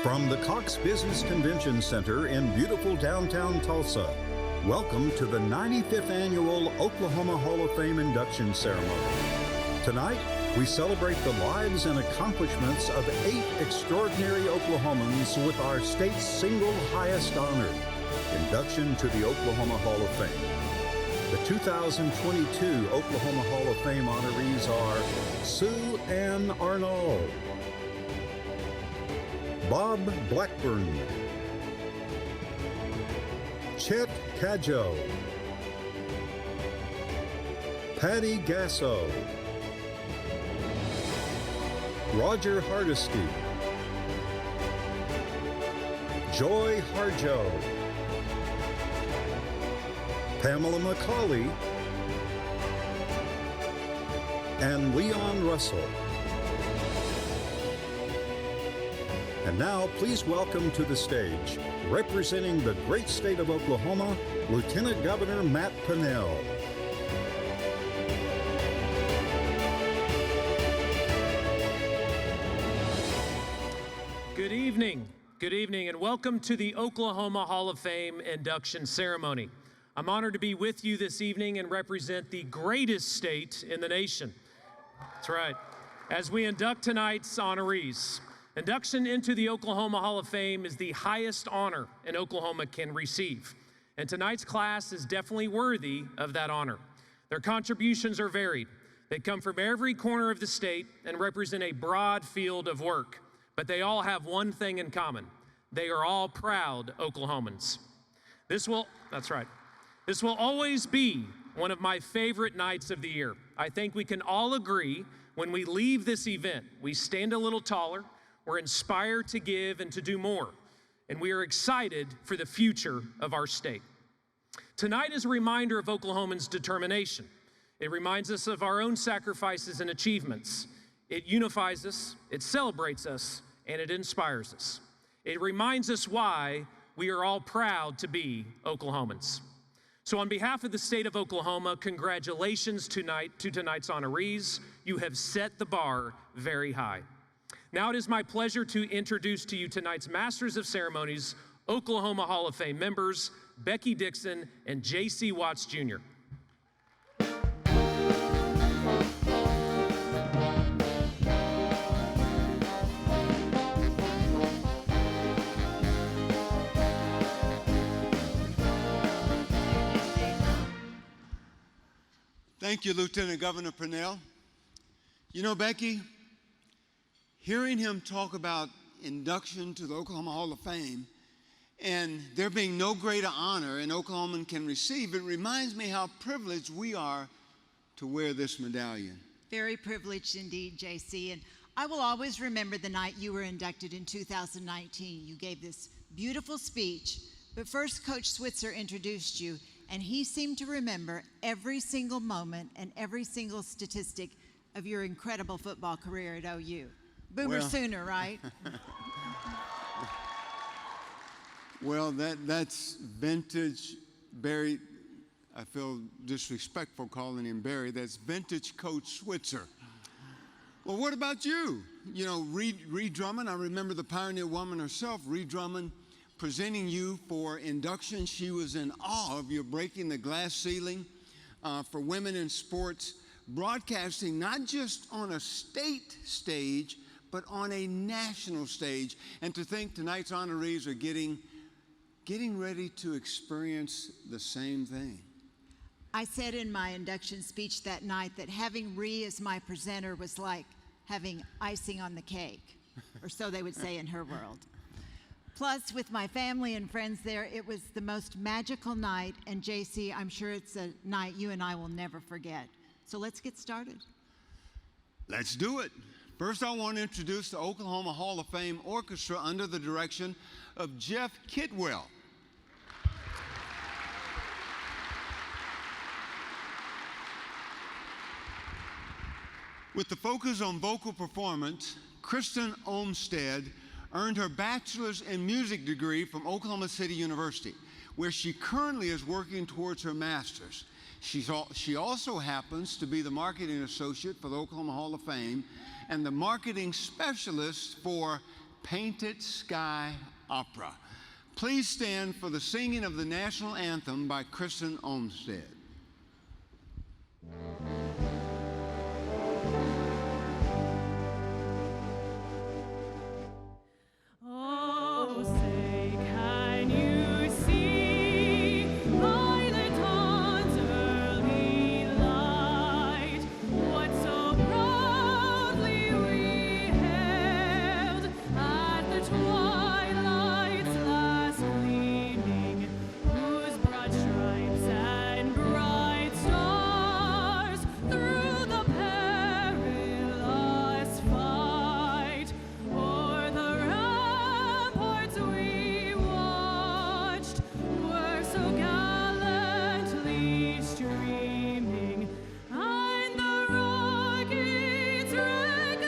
From the Cox Business Convention Center in beautiful downtown Tulsa, welcome to the 95th Annual Oklahoma Hall of Fame Induction Ceremony. Tonight, we celebrate the lives and accomplishments of 8 extraordinary Oklahomans with our state's single highest honor, induction to the Oklahoma Hall of Fame. The 2022 Oklahoma Hall of Fame honorees are Sue Ann Arnall, Bob Blackburn, Chet Cadieux, Patty Gasso, Roger Hardesty, Joy Harjo, Pamela McCauley, and Leon Russell. And now, please welcome to the stage, representing the great state of Oklahoma, Lieutenant Governor Matt Pinnell. Good evening, and welcome to the Oklahoma Hall of Fame induction ceremony. I'm honored to be with you this evening and represent the greatest state in the nation. That's right. As we induct tonight's honorees, induction into the Oklahoma Hall of Fame is the highest honor an Oklahoma can receive. And tonight's class is definitely worthy of that honor. Their contributions are varied. They come from every corner of the state and represent a broad field of work. But they all have one thing in common. They are all proud Oklahomans. That's right. This will always be one of my favorite nights of the year. I think we can all agree when we leave this event, we stand a little taller, we're inspired to give and to do more, and we are excited for the future of our state. Tonight is a reminder of Oklahomans' determination. It reminds us of our own sacrifices and achievements. It unifies us, it celebrates us, and it inspires us. It reminds us why we are all proud to be Oklahomans. So on behalf of the state of Oklahoma, congratulations to tonight's honorees. You have set the bar very high. Now it is my pleasure to introduce to you tonight's Masters of Ceremonies, Oklahoma Hall of Fame members, Becky Dixon and J.C. Watts Jr. Thank you, Lieutenant Governor Pinnell. You know, Becky, hearing him talk about induction to the Oklahoma Hall of Fame and there being no greater honor an Oklahoman can receive, it reminds me how privileged we are to wear this medallion. Very privileged indeed, JC. And I will always remember the night you were inducted in 2019. You gave this beautiful speech, but first Coach Switzer introduced you, and he seemed to remember every single moment and every single statistic of your incredible football career at OU. Boomer Sooner, right? Well, that's vintage Barry. I feel disrespectful calling him Barry. That's vintage Coach Switzer. Well, what about you? You know, Ree Drummond, I remember the pioneer woman herself, Ree Drummond, presenting you for induction. She was in awe of your breaking the glass ceiling for women in sports, broadcasting not just on a state stage, but on a national stage. And to think tonight's honorees are getting ready to experience the same thing. I said in my induction speech that night that having Ree as my presenter was like having icing on the cake, or so they would say in her world. Plus, with my family and friends there, it was the most magical night, and JC, I'm sure it's a night you and I will never forget. So let's get started. Let's do it. First, I want to introduce the Oklahoma Hall of Fame Orchestra under the direction of Jeff Kidwell. With the focus on vocal performance, Kristen Olmstead earned her bachelor's in music degree from Oklahoma City University, where she currently is working towards her master's. She also happens to be the marketing associate for the Oklahoma Hall of Fame and the marketing specialist for Painted Sky Opera. Please stand for the singing of the national anthem by Kristen Olmsted. Oh, say, can you see by the dawn's early light what so proudly we hailed at the twilight's last gleaming, whose broad stripes and bright stars through the perilous fight o'er the ramparts we watched were so gallantly streaming, and the rockets reclaimed,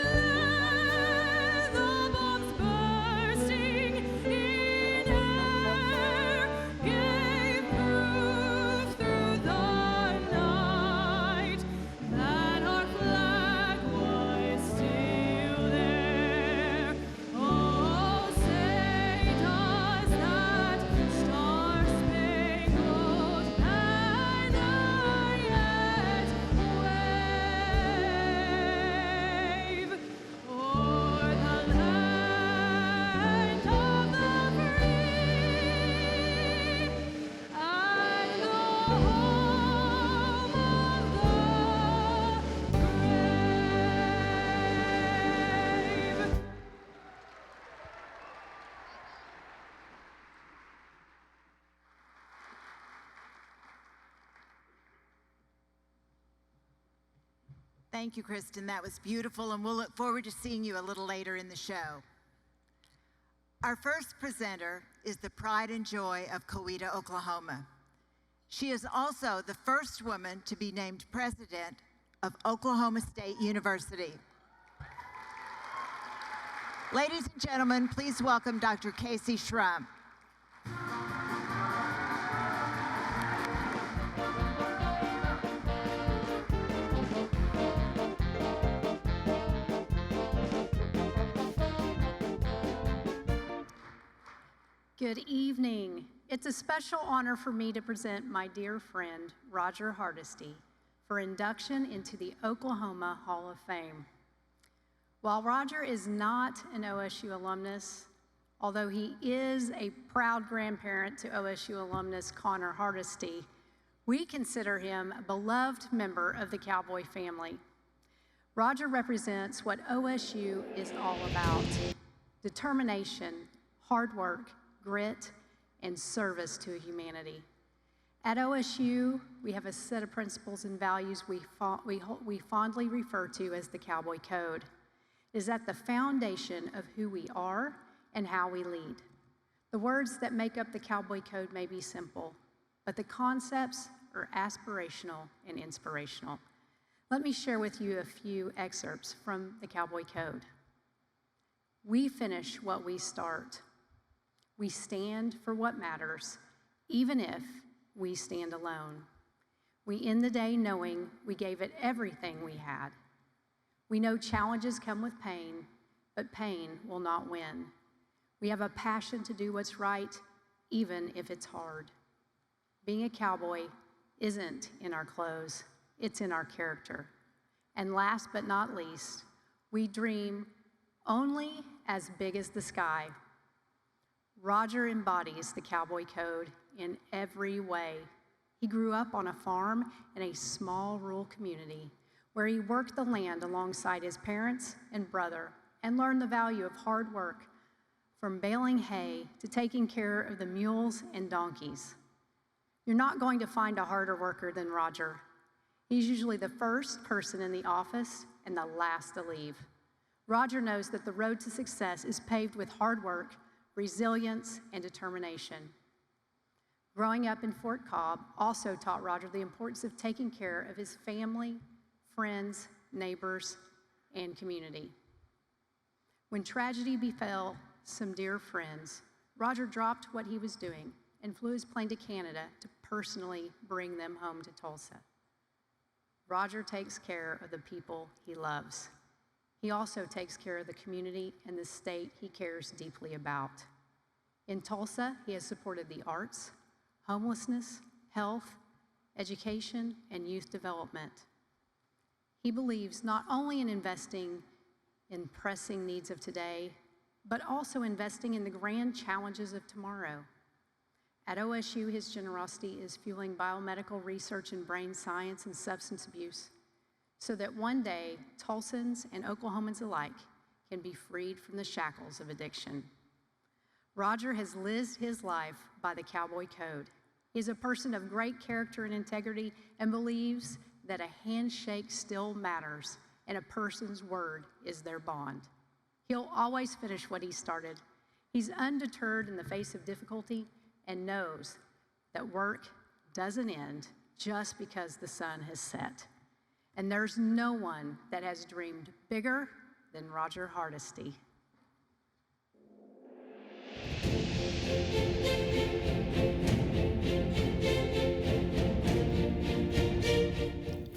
the bombs bursting in air gave proof through the night that our flag was still there. Oh, say does that star-spangled banner yet wave o'er the land of the free and the home of the brave? Thank you, Kristen. That was beautiful, and we'll look forward to seeing you a little later in the show. Our first presenter is the pride and joy of Coweta, Oklahoma. She is also the first woman to be named president of Oklahoma State University. Ladies and gentlemen, please welcome Dr. Kayse Shrum. Good evening. It's a special honor for me to present my dear friend, Roger Hardesty, for induction into the Oklahoma Hall of Fame. While Roger is not an OSU alumnus, although he is a proud grandparent to OSU alumnus Connor Hardesty, we consider him a beloved member of the Cowboy family. Roger represents what OSU is all about: determination, hard work, grit, and service to humanity. At OSU, we have a set of principles and values we fondly refer to as the Cowboy Code. It is at the foundation of who we are and how we lead. The words that make up the Cowboy Code may be simple, but the concepts are aspirational and inspirational. Let me share with you a few excerpts from the Cowboy Code. We finish what we start. We stand for what matters, even if we stand alone. We end the day knowing we gave it everything we had. We know challenges come with pain, but pain will not win. We have a passion to do what's right, even if it's hard. Being a cowboy isn't in our clothes, it's in our character. And last but not least, we dream only as big as the sky. Roger embodies the Cowboy Code in every way. He grew up on a farm in a small rural community where he worked the land alongside his parents and brother and learned the value of hard work, from baling hay to taking care of the mules and donkeys. You're not going to find a harder worker than Roger. He's usually the first person in the office and the last to leave. Roger knows that the road to success is paved with hard work, resilience, and determination. Growing up in Fort Cobb also taught Roger the importance of taking care of his family, friends, neighbors, and community. When tragedy befell some dear friends, Roger dropped what he was doing and flew his plane to Canada to personally bring them home to Tulsa. Roger takes care of the people he loves. He also takes care of the community and the state he cares deeply about. In Tulsa, he has supported the arts, homelessness, health, education, and youth development. He believes not only in investing in pressing needs of today, but also investing in the grand challenges of tomorrow. At OSU, his generosity is fueling biomedical research in brain science and substance abuse, so that one day, Tulsans and Oklahomans alike can be freed from the shackles of addiction. Roger has lived his life by the cowboy code. He is a person of great character and integrity and believes that a handshake still matters and a person's word is their bond. He'll always finish what he started. He's undeterred in the face of difficulty and knows that work doesn't end just because the sun has set. And there's no one that has dreamed bigger than Roger Hardesty.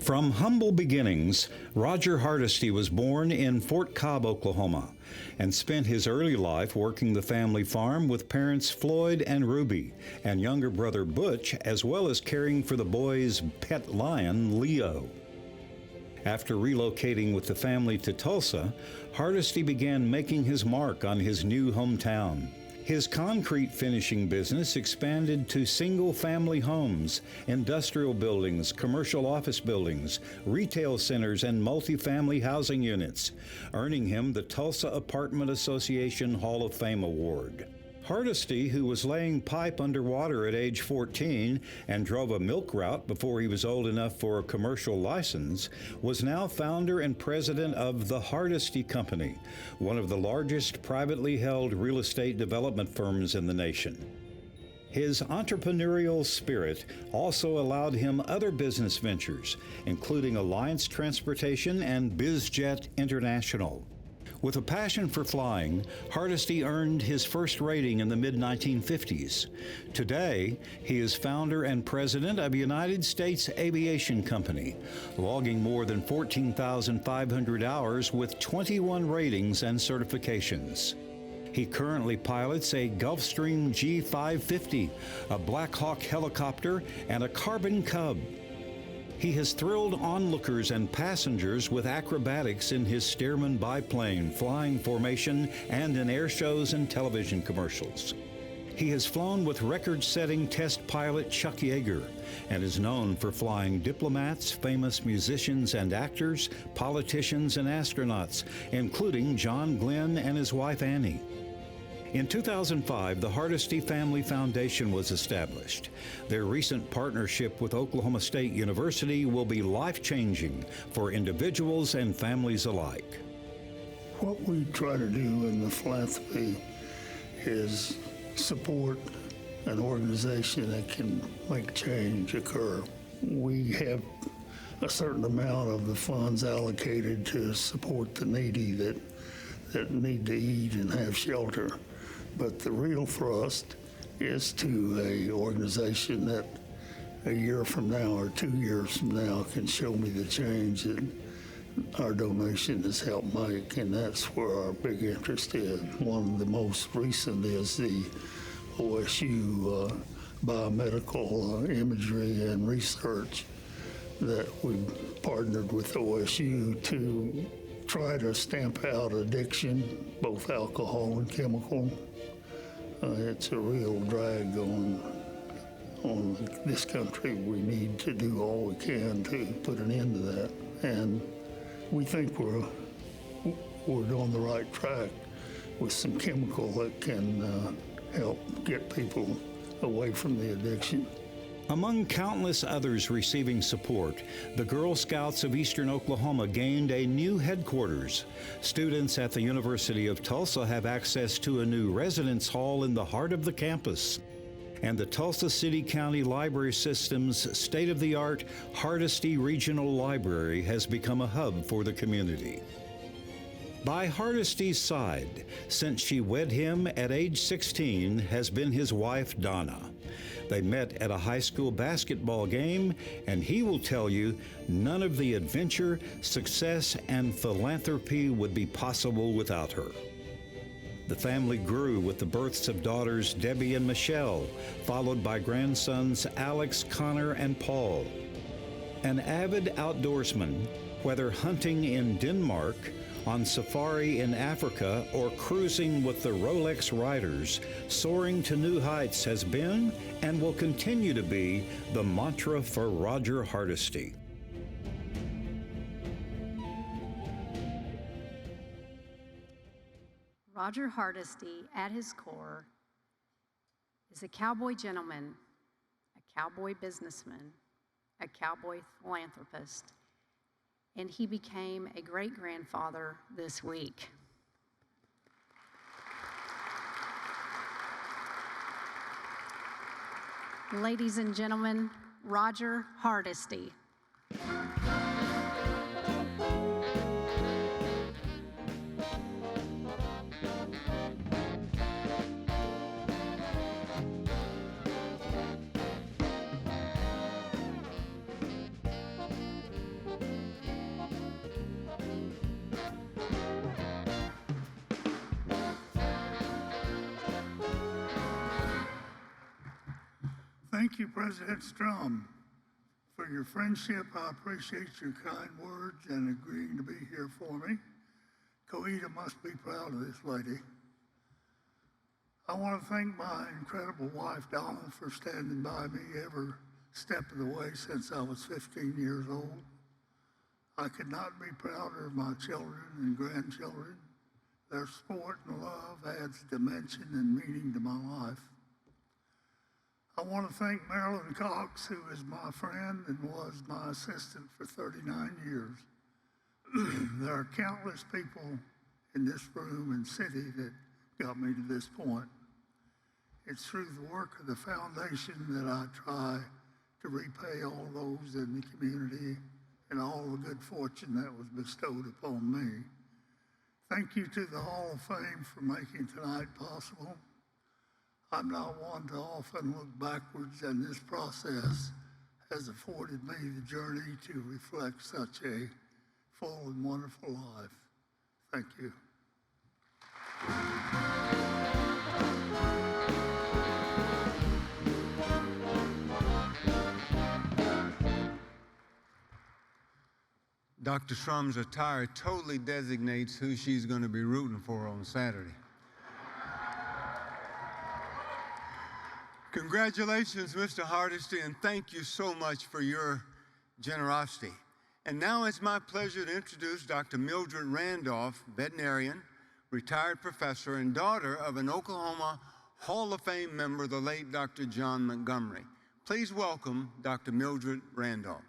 From humble beginnings, Roger Hardesty was born in Fort Cobb, Oklahoma, and spent his early life working the family farm with parents Floyd and Ruby, and younger brother Butch, as well as caring for the boys' pet lion, Leo. After relocating with the family to Tulsa, Hardesty began making his mark on his new hometown. His concrete finishing business expanded to single-family homes, industrial buildings, commercial office buildings, retail centers, and multifamily housing units, earning him the Tulsa Apartment Association Hall of Fame Award. Hardesty, who was laying pipe underwater at age 14 and drove a milk route before he was old enough for a commercial license, was now founder and president of the Hardesty Company, one of the largest privately held real estate development firms in the nation. His entrepreneurial spirit also allowed him other business ventures, including Alliance Transportation and BizJet International. With a passion for flying, Hardesty earned his first rating in the mid-1950s. Today, he is founder and president of United States Aviation Company, logging more than 14,500 hours with 21 ratings and certifications. He currently pilots a Gulfstream G550, a Black Hawk helicopter, and a Carbon Cub. He has thrilled onlookers and passengers with acrobatics in his Stearman biplane, flying formation, and in air shows and television commercials. He has flown with record-setting test pilot Chuck Yeager and is known for flying diplomats, famous musicians and actors, politicians and astronauts, including John Glenn and his wife Annie. In 2005, the Hardesty Family Foundation was established. Their recent partnership with Oklahoma State University will be life-changing for individuals and families alike. What we try to do in the philanthropy is support an organization that can make change occur. We have a certain amount of the funds allocated to support the needy that need to eat and have shelter. But the real thrust is to an organization that a year from now or 2 years from now can show me the change that our donation has helped make, and that's where our big interest is. One of the most recent is the OSU biomedical imagery and research that we partnered with OSU to try to stamp out addiction, both alcohol and chemical. It's a real drag on this country. We need to do all we can to put an end to that. And we think we're on the right track with some chemical that can help get people away from the addiction. Among countless others receiving support, the Girl Scouts of Eastern Oklahoma gained a new headquarters. Students at the University of Tulsa have access to a new residence hall in the heart of the campus. And the Tulsa City County Library System's state-of-the-art Hardesty Regional Library has become a hub for the community. By Hardesty's side, since she wed him at age 16, has been his wife, Donna. They met at a high school basketball game, and he will tell you none of the adventure, success, and philanthropy would be possible without her. The family grew with the births of daughters Debbie and Michelle, followed by grandsons Alex, Connor, and Paul. An avid outdoorsman, whether hunting in Denmark, on safari in Africa, or cruising with the Rolex Riders, soaring to new heights has been and will continue to be the mantra for Roger Hardesty. Roger Hardesty, at his core, is a cowboy gentleman, a cowboy businessman, a cowboy philanthropist, and he became a great-grandfather this week. Ladies and gentlemen, Roger Hardesty. Thank you, President Shrum, for your friendship. I appreciate your kind words and agreeing to be here for me. Coeda must be proud of this lady. I want to thank my incredible wife, Donna, for standing by me every step of the way since I was 15 years old. I could not be prouder of my children and grandchildren. Their support and love adds dimension and meaning to my life. I want to thank Marilyn Cox, who is my friend and was my assistant for 39 years. There are countless people in this room and city that got me to this point. It's through the work of the foundation that I try to repay all those in the community and all the good fortune that was bestowed upon me. Thank you to the Hall of Fame for making tonight possible. I'm not one to often look backwards, and this process has afforded me the journey to reflect such a full and wonderful life. Thank you. Dr. Shrum's attire totally designates who she's going to be rooting for on Saturday. Congratulations, Mr. Hardesty, and thank you so much for your generosity. And now it's my pleasure to introduce Dr. Mildred Randolph, veterinarian, retired professor, and daughter of an Oklahoma Hall of Fame member, the late Dr. John Montgomery. Please welcome Dr. Mildred Randolph.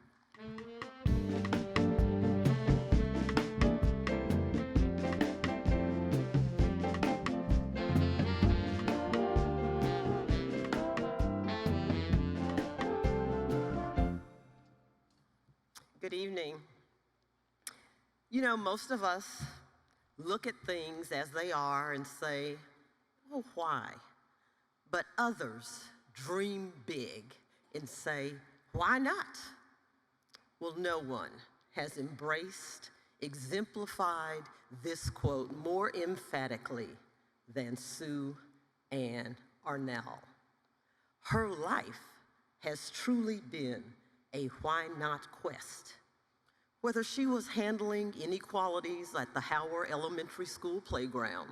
Good evening. You know, most of us look at things as they are and say, oh, why? But others dream big and say, why not? Well, no one has embraced, exemplified this quote more emphatically than Sue Ann Arnall. Her life has truly been a why not quest. Whether she was handling inequalities at the Howard Elementary School playground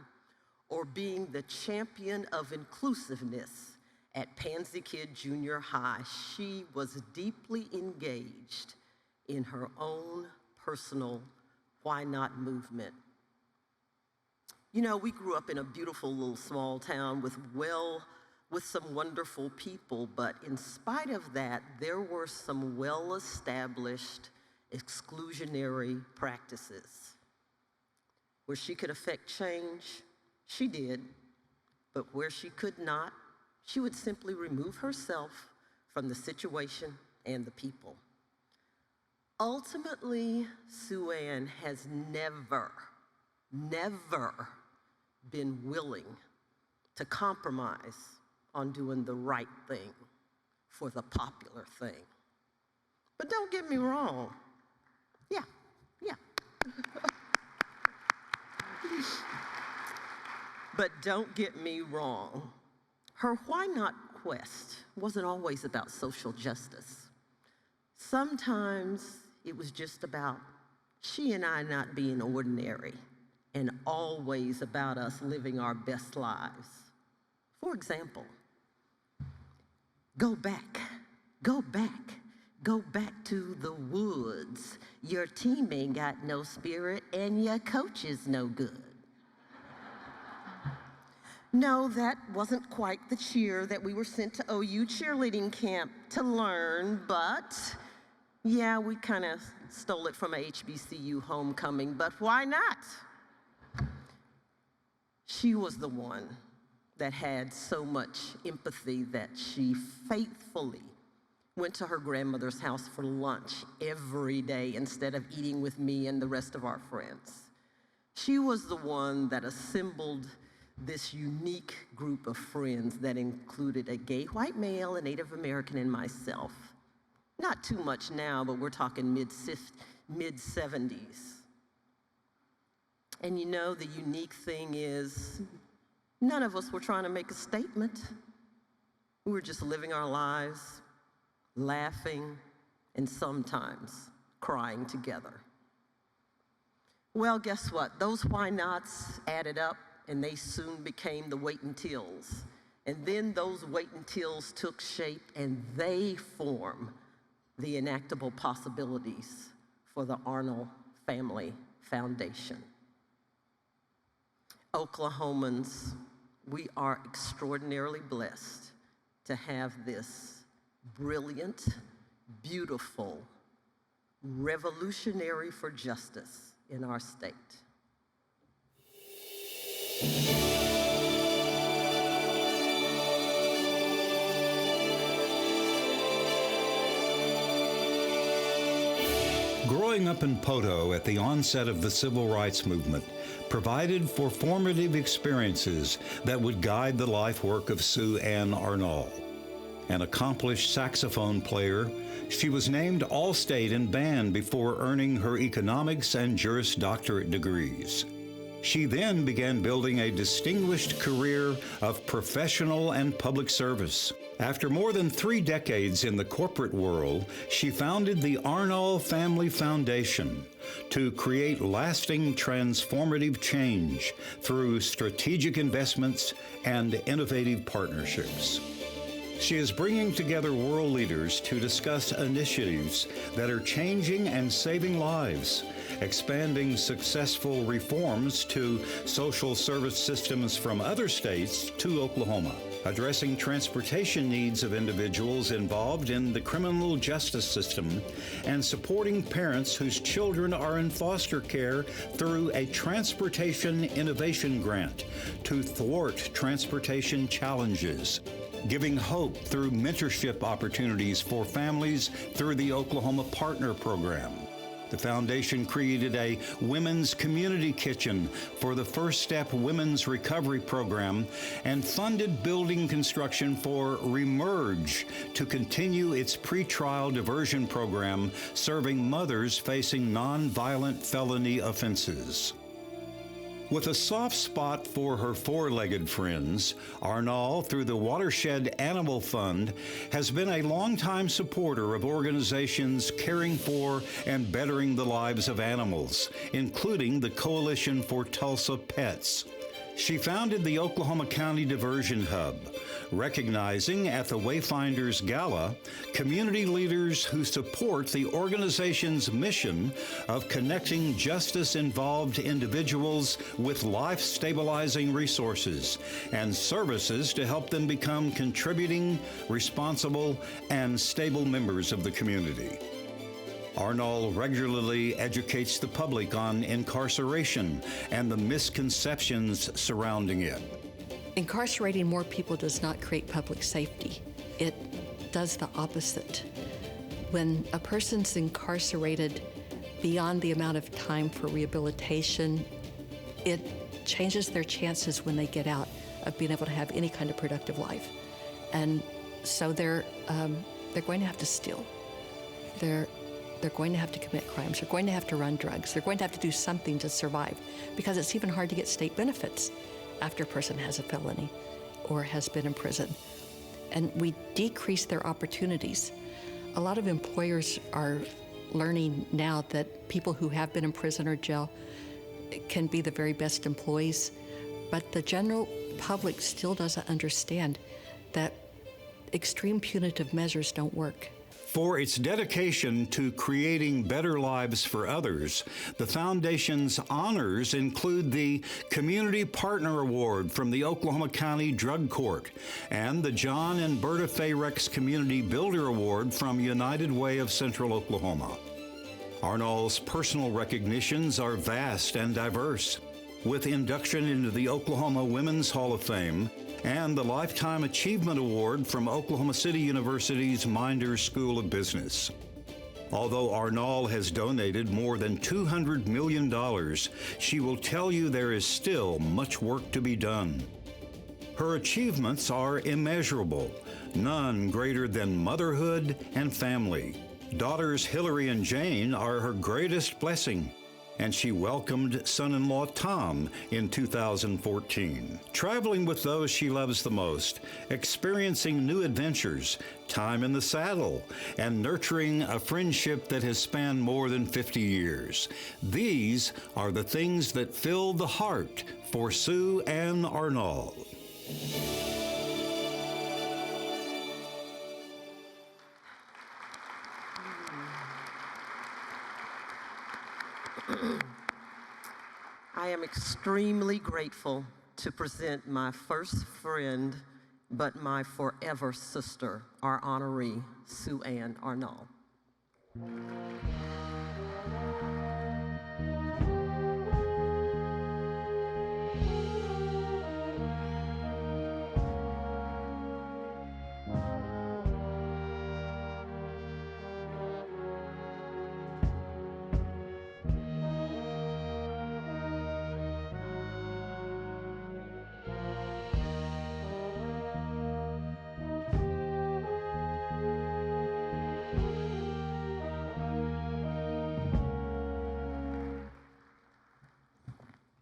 or being the champion of inclusiveness at Pansy Kid Junior High, she was deeply engaged in her own personal why not movement. You know, we grew up in a beautiful little small town with some wonderful people, but in spite of that, there were some well-established exclusionary practices. Where she could affect change, she did, but where she could not, she would simply remove herself from the situation and the people. Ultimately, Sue Ann has never been willing to compromise on doing the right thing. for the popular thing. But don't get me wrong. Yeah. But don't get me wrong. Her why not quest wasn't always about social justice. Sometimes it was just about she and I not being ordinary, and always about us living our best lives. For example, go back to the woods. Your team ain't got no spirit and your coach is no good. No, that wasn't quite the cheer that we were sent to OU cheerleading camp to learn, but yeah, we kind of stole it from a HBCU homecoming, but why not? She was the one that had so much empathy that she faithfully went to her grandmother's house for lunch every day instead of eating with me and the rest of our friends. She was the one that assembled this unique group of friends that included a gay white male, a Native American, and myself. Not too much now, but we're talking mid-70s. And you know, the unique thing is, none of us were trying to make a statement. We were just living our lives, laughing, and sometimes crying together. Well, guess what? Those why nots added up, and they soon became the wait until's. And then those wait until's took shape, and they form the enactable possibilities for the Arnall Family Foundation. Oklahomans, we are extraordinarily blessed to have this brilliant, beautiful, revolutionary for justice in our state. Growing up in Poteau at the onset of the Civil Rights Movement provided for formative experiences that would guide the life work of Sue Ann Arnall. An accomplished saxophone player, she was named All-State in band before earning her economics and Juris Doctorate degrees. She then began building a distinguished career of professional and public service. After more than 3 decades in the corporate world, she founded the Arnall Family Foundation to create lasting transformative change through strategic investments and innovative partnerships. She is bringing together world leaders to discuss initiatives that are changing and saving lives, expanding successful reforms to social service systems from other states to Oklahoma, addressing transportation needs of individuals involved in the criminal justice system, and supporting parents whose children are in foster care through a transportation innovation grant to thwart transportation challenges, giving hope through mentorship opportunities for families through the Oklahoma Partner Program. The foundation created a women's community kitchen for the First Step Women's Recovery Program and funded building construction for Remerge to continue its pretrial diversion program serving mothers facing nonviolent felony offenses. With a soft spot for her four-legged friends, Arnall, through the Watershed Animal Fund, has been a longtime supporter of organizations caring for and bettering the lives of animals, including the Coalition for Tulsa Pets. She founded the Oklahoma County Diversion Hub, recognizing at the Wayfinders Gala community leaders who support the organization's mission of connecting justice-involved individuals with life-stabilizing resources and services to help them become contributing, responsible, and stable members of the community. Arnall regularly educates the public on incarceration and the misconceptions surrounding it. Incarcerating more people does not create public safety. It does the opposite. When a person's incarcerated beyond the amount of time for rehabilitation, it changes their chances when they get out of being able to have any kind of productive life. And So they're going to have to steal. They're going to have to commit crimes. They're going to have to run drugs. They're going to have to do something to survive, because it's even hard to get state benefits after a person has a felony or has been in prison. And we decrease their opportunities. A lot of employers are learning now that people who have been in prison or jail can be the very best employees, but the general public still doesn't understand that extreme punitive measures don't work. For its dedication to creating better lives for others, the Foundation's honors include the Community Partner Award from the Oklahoma County Drug Court and the John and Berta Fayrex Community Builder Award from United Way of Central Oklahoma. Arnall's personal recognitions are vast and diverse, with induction into the Oklahoma Women's Hall of Fame and the Lifetime Achievement Award from Oklahoma City University's Minders School of Business. Although Arnall has donated more than $200 million, she will tell you there is still much work to be done. Her achievements are immeasurable, none greater than motherhood and family. Daughters Hillary and Jane are her greatest blessing, and she welcomed son-in-law Tom in 2014. Traveling with those she loves the most, experiencing new adventures, time in the saddle, and nurturing a friendship that has spanned more than 50 years. These are the things that fill the heart for Sue and Arnall. I am extremely grateful to present my first friend, but my forever sister, our honoree, Sue Ann Arnall.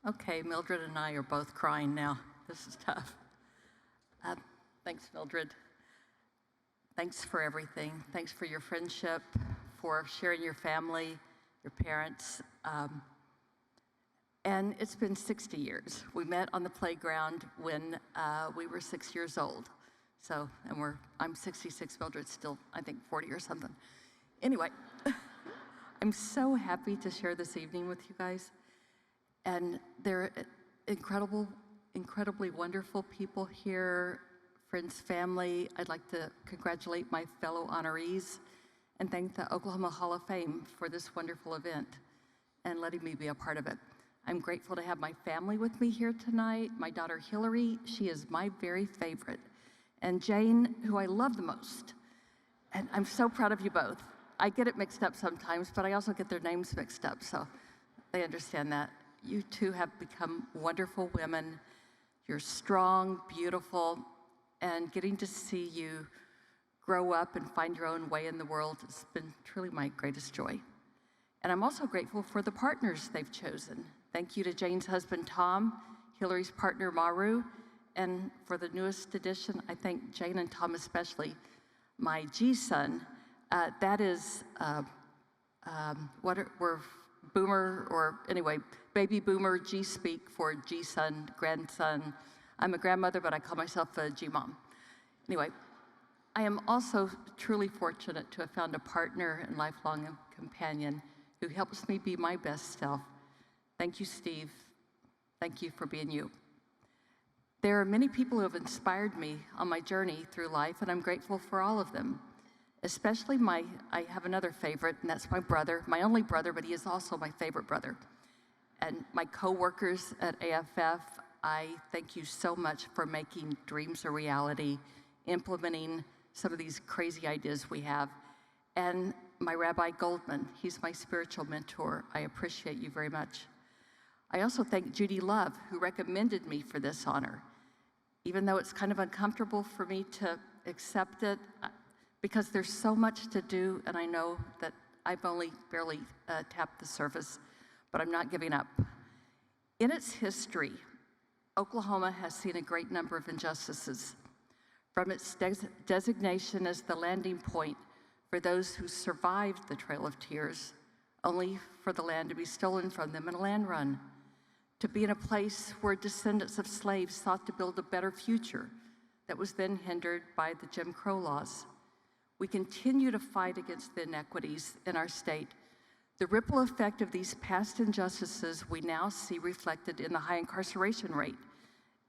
Okay, Mildred and I are both crying now. This is tough. Thanks, Mildred. Thanks for everything. Thanks for your friendship, for sharing your family, your parents. And it's been 60 years. We met on the playground when we were 6 years old. So, and I'm 66, Mildred's still, I think, 40 or something. Anyway, I'm so happy to share this evening with you guys. And they're incredibly wonderful people here, friends, family. I'd like to congratulate my fellow honorees and thank the Oklahoma Hall of Fame for this wonderful event and letting me be a part of it. I'm grateful to have my family with me here tonight. My daughter Hillary, she is my very favorite. And Jane, who I love the most. And I'm so proud of you both. I get it mixed up sometimes, but I also get their names mixed up, so they understand that. You two have become wonderful women. You're strong, beautiful, and getting to see you grow up and find your own way in the world has been truly my greatest joy. And I'm also grateful for the partners they've chosen. Thank you to Jane's husband, Tom, Hillary's partner, Maru, and for the newest addition, I thank Jane and Tom especially, my G-son. That is, we're boomer, or anyway, baby boomer, G-speak for G-son, grandson. I'm a grandmother, but I call myself a G-mom. Anyway, I am also truly fortunate to have found a partner and lifelong companion who helps me be my best self. Thank you, Steve. Thank you for being you. There are many people who have inspired me on my journey through life, and I'm grateful for all of them. Especially I have another favorite, and that's my brother, my only brother, but he is also my favorite brother. And my co-workers at AFF, I thank you so much for making dreams a reality, implementing some of these crazy ideas we have. And my Rabbi Goldman, he's my spiritual mentor. I appreciate you very much. I also thank Judy Love, who recommended me for this honor. Even though it's kind of uncomfortable for me to accept it because there's so much to do, and I know that I've only barely tapped the surface, but I'm not giving up. In its history, Oklahoma has seen a great number of injustices. From its designation as the landing point for those who survived the Trail of Tears, only for the land to be stolen from them in a land run, to be in a place where descendants of slaves sought to build a better future that was then hindered by the Jim Crow laws. We continue to fight against the inequities in our state. The ripple effect of these past injustices we now see reflected in the high incarceration rate,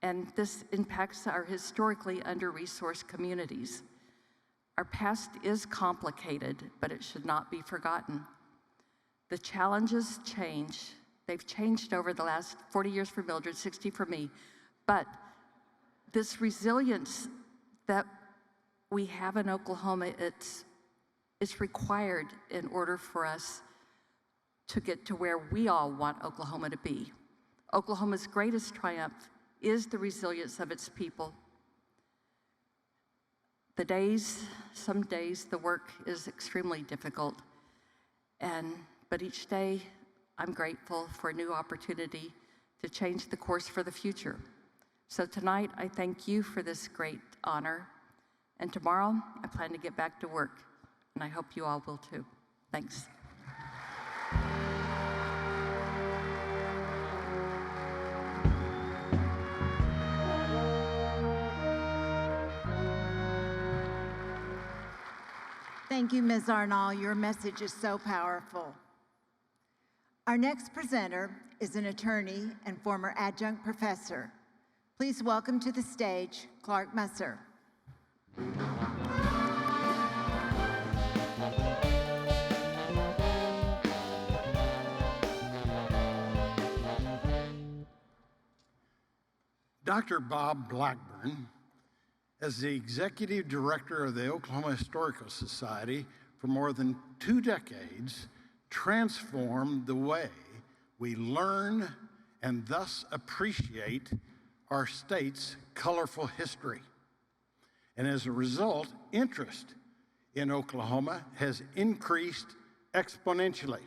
and this impacts our historically under-resourced communities. Our past is complicated, but it should not be forgotten. The challenges change. They've changed over the last 40 years for Mildred, 60 for me, but this resilience that we have in Oklahoma, it's required in order for us to get to where we all want Oklahoma to be. Oklahoma's greatest triumph is the resilience of its people. Some days the work is extremely difficult, but each day I'm grateful for a new opportunity to change the course for the future. So tonight I thank you for this great honor, and tomorrow I plan to get back to work, and I hope you all will too. Thanks. Thank you, Ms. Arnall. Your message is so powerful. Our next presenter is an attorney and former adjunct professor. Please welcome to the stage, Clark Musser. Dr. Bob Blackburn, as the executive director of the Oklahoma Historical Society for more than 2 decades, transformed the way we learn and thus appreciate our state's colorful history. And as a result, interest in Oklahoma has increased exponentially,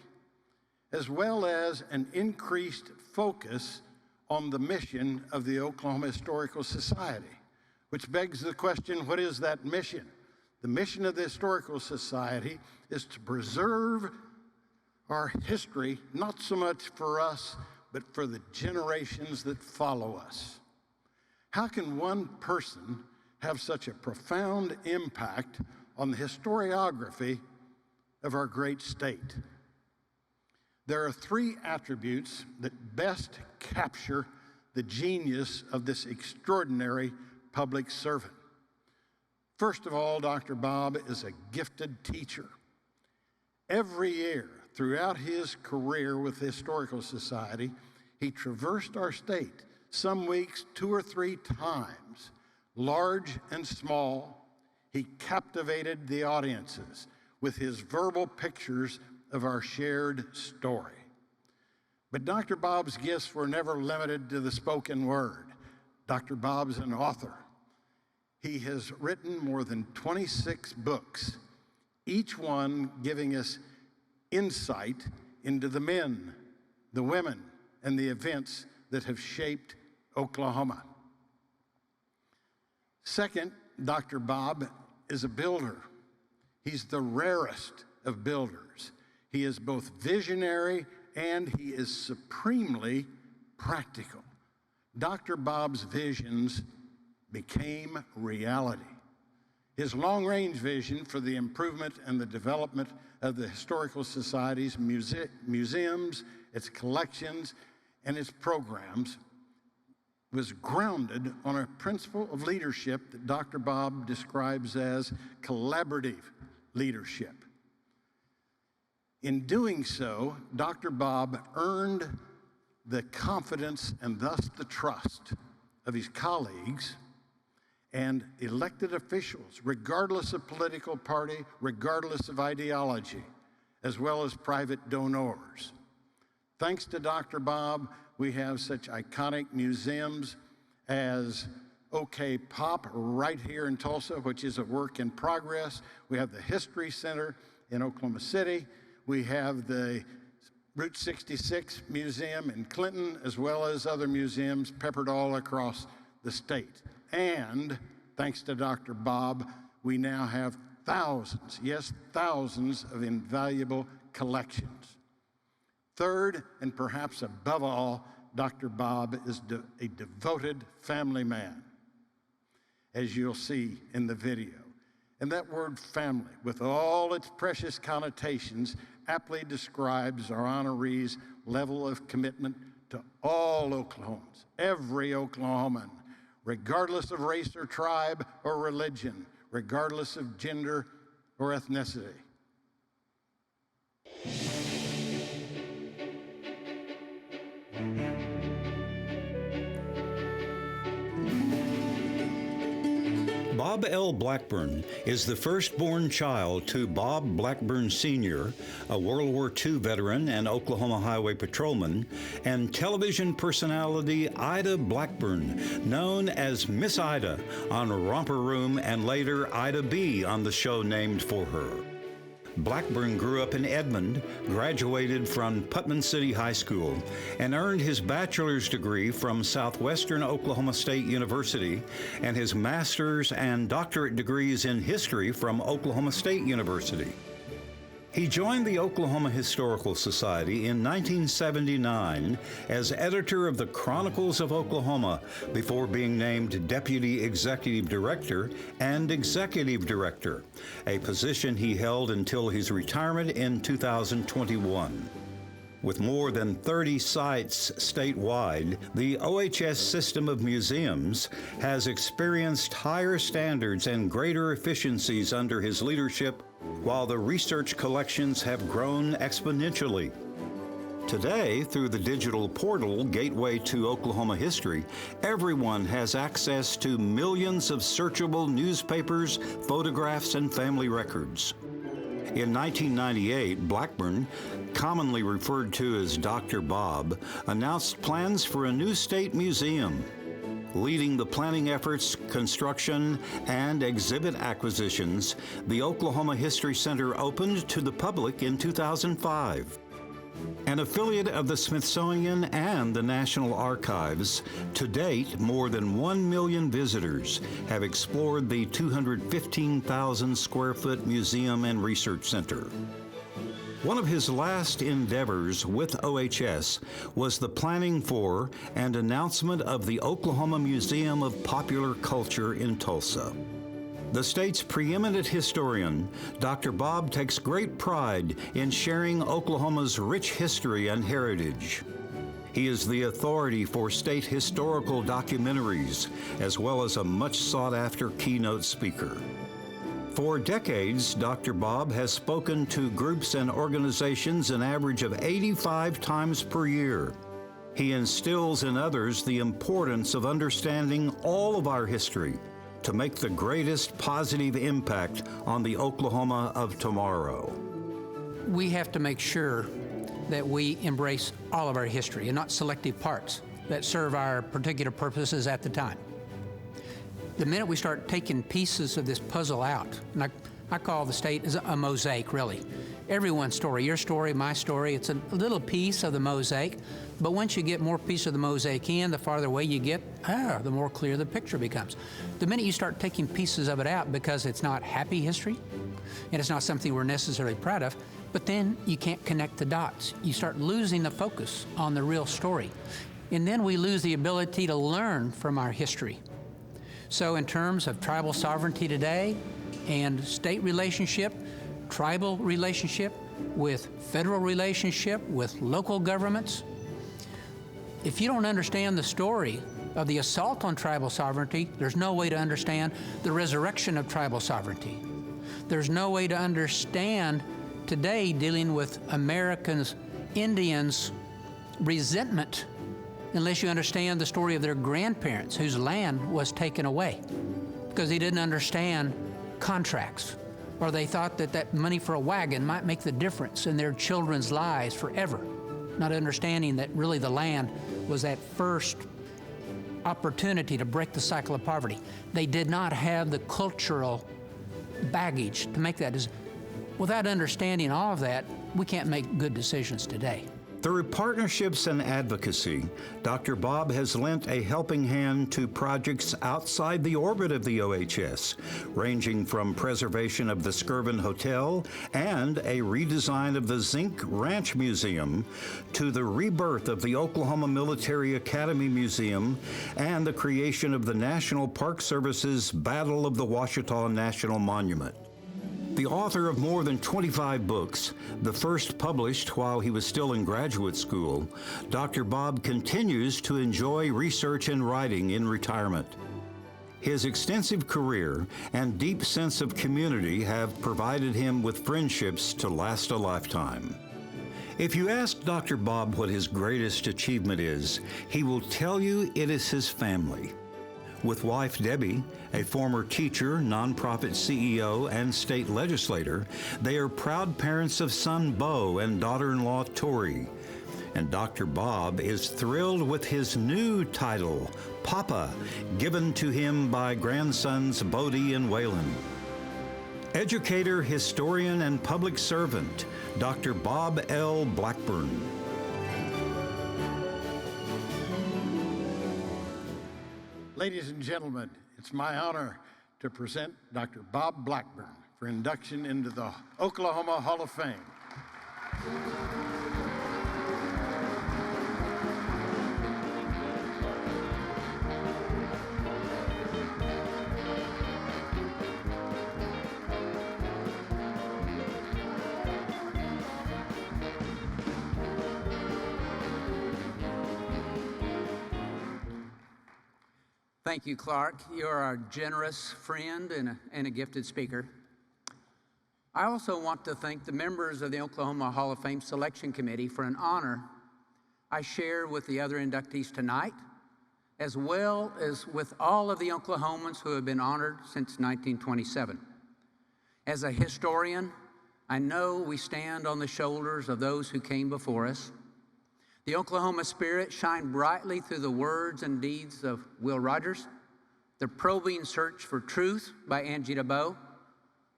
as well as an increased focus on the mission of the Oklahoma Historical Society, which begs the question, what is that mission? The mission of the Historical Society is to preserve our history, not so much for us, but for the generations that follow us. How can one person have such a profound impact on the historiography of our great state? There are 3 attributes that best capture the genius of this extraordinary public servant. First of all, Dr. Bob is a gifted teacher. Every year, throughout his career with the Historical Society, he traversed our state, some weeks 2 or 3 times, large and small. He captivated the audiences with his verbal pictures of our shared story. But Dr. Bob's gifts were never limited to the spoken word. Dr. Bob's an author. He has written more than 26 books, each one giving us insight into the men, the women, and the events that have shaped Oklahoma. Second, Dr. Bob is a builder. He's the rarest of builders. He is both visionary and he is supremely practical. Dr. Bob's visions became reality. His long-range vision for the improvement and the development of the Historical Society's museums, its collections, and its programs was grounded on a principle of leadership that Dr. Bob describes as collaborative leadership. In doing so, Dr. Bob earned the confidence and thus the trust of his colleagues and elected officials, regardless of political party, regardless of ideology, as well as private donors. Thanks to Dr. Bob, we have such iconic museums as OK Pop right here in Tulsa, which is a work in progress. We have the History Center in Oklahoma City. We have the Route 66 Museum in Clinton, as well as other museums peppered all across the state. And thanks to Dr. Bob, we now have thousands, yes, thousands of invaluable collections. Third, and perhaps above all, Dr. Bob is a devoted family man, as you'll see in the video. And that word family, with all its precious connotations, aptly describes our honorees' level of commitment to all Oklahomans, every Oklahoman, regardless of race or tribe or religion, regardless of gender or ethnicity. Bob L. Blackburn is the firstborn child to Bob Blackburn Sr., a World War II veteran and Oklahoma Highway Patrolman, and television personality Ida Blackburn, known as Miss Ida on Romper Room and later Ida B on the show named for her. Blackburn grew up in Edmond, graduated from Putman City High School, and earned his bachelor's degree from Southwestern Oklahoma State University and his master's and doctorate degrees in history from Oklahoma State University. He joined the Oklahoma Historical Society in 1979 as editor of the Chronicles of Oklahoma before being named Deputy Executive Director and Executive Director, a position he held until his retirement in 2021. With more than 30 sites statewide, the OHS system of museums has experienced higher standards and greater efficiencies under his leadership, while the research collections have grown exponentially. Today, through the digital portal Gateway to Oklahoma History, everyone has access to millions of searchable newspapers, photographs, and family records. In 1998, Blackburn, commonly referred to as Dr. Bob, announced plans for a new state museum. Leading the planning efforts, construction, and exhibit acquisitions, the Oklahoma History Center opened to the public in 2005. An affiliate of the Smithsonian and the National Archives, to date, more than 1 million visitors have explored the 215,000 square foot museum and research center. One of his last endeavors with OHS was the planning for and announcement of the Oklahoma Museum of Popular Culture in Tulsa. The state's preeminent historian, Dr. Bob takes great pride in sharing Oklahoma's rich history and heritage. He is the authority for state historical documentaries, as well as a much sought-after keynote speaker. For decades, Dr. Bob has spoken to groups and organizations an average of 85 times per year. He instills in others the importance of understanding all of our history to make the greatest positive impact on the Oklahoma of tomorrow. We have to make sure that we embrace all of our history and not selective parts that serve our particular purposes at the time. The minute we start taking pieces of this puzzle out, and I call the state as a mosaic, really. Everyone's story, your story, my story, it's a little piece of the mosaic, but once you get more pieces of the mosaic in, the farther away you get, the more clear the picture becomes. The minute you start taking pieces of it out because it's not happy history, and it's not something we're necessarily proud of, but then you can't connect the dots. You start losing the focus on the real story. And then we lose the ability to learn from our history. So in terms of tribal sovereignty today and state relationship, tribal relationship with federal relationship with local governments, if you don't understand the story of the assault on tribal sovereignty, there's no way to understand the resurrection of tribal sovereignty. There's no way to understand today dealing with Americans, Indians' resentment unless you understand the story of their grandparents whose land was taken away because they didn't understand contracts, or they thought that that money for a wagon might make the difference in their children's lives forever, not understanding that really the land was that first opportunity to break the cycle of poverty. They did not have the cultural baggage to make that decision. Without understanding all of that, we can't make good decisions today. Through partnerships and advocacy, Dr. Bob has lent a helping hand to projects outside the orbit of the OHS, ranging from preservation of the Skirvin Hotel and a redesign of the Zinc Ranch Museum to the rebirth of the Oklahoma Military Academy Museum and the creation of the National Park Service's Battle of the Ouachita National Monument. The author of more than 25 books, the first published while he was still in graduate school, Dr. Bob continues to enjoy research and writing in retirement. His extensive career and deep sense of community have provided him with friendships to last a lifetime. If you ask Dr. Bob what his greatest achievement is, he will tell you it is his family. With wife Debbie, a former teacher, nonprofit CEO, and state legislator, they are proud parents of son Bo and daughter-in-law Tori. And Dr. Bob is thrilled with his new title, Papa, given to him by grandsons Bodie and Waylon. Educator, historian, and public servant, Dr. Bob L. Blackburn. Ladies and gentlemen, it's my honor to present Dr. Bob Blackburn for induction into the Oklahoma Hall of Fame. Thank you, Clark. You're our generous friend and a gifted speaker. I also want to thank the members of the Oklahoma Hall of Fame Selection Committee for an honor I share with the other inductees tonight, as well as with all of the Oklahomans who have been honored since 1927. As a historian, I know we stand on the shoulders of those who came before us. The Oklahoma spirit shined brightly through the words and deeds of Will Rogers, the probing search for truth by Angie DeBow,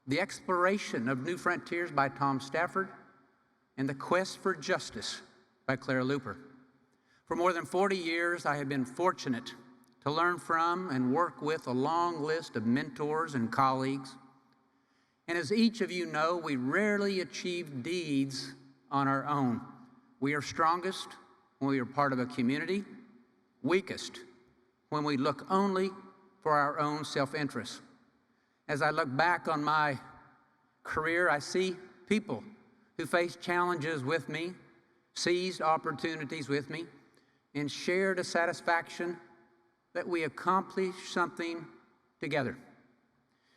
the exploration of new frontiers by Tom Stafford, and the quest for justice by Clara Looper. For more than 40 years, I have been fortunate to learn from and work with a long list of mentors and colleagues. And as each of you know, we rarely achieve deeds on our own. We are strongest when we are part of a community, weakest when we look only for our own self-interest. As I look back on my career, I see people who faced challenges with me, seized opportunities with me, and shared a satisfaction that we accomplished something together.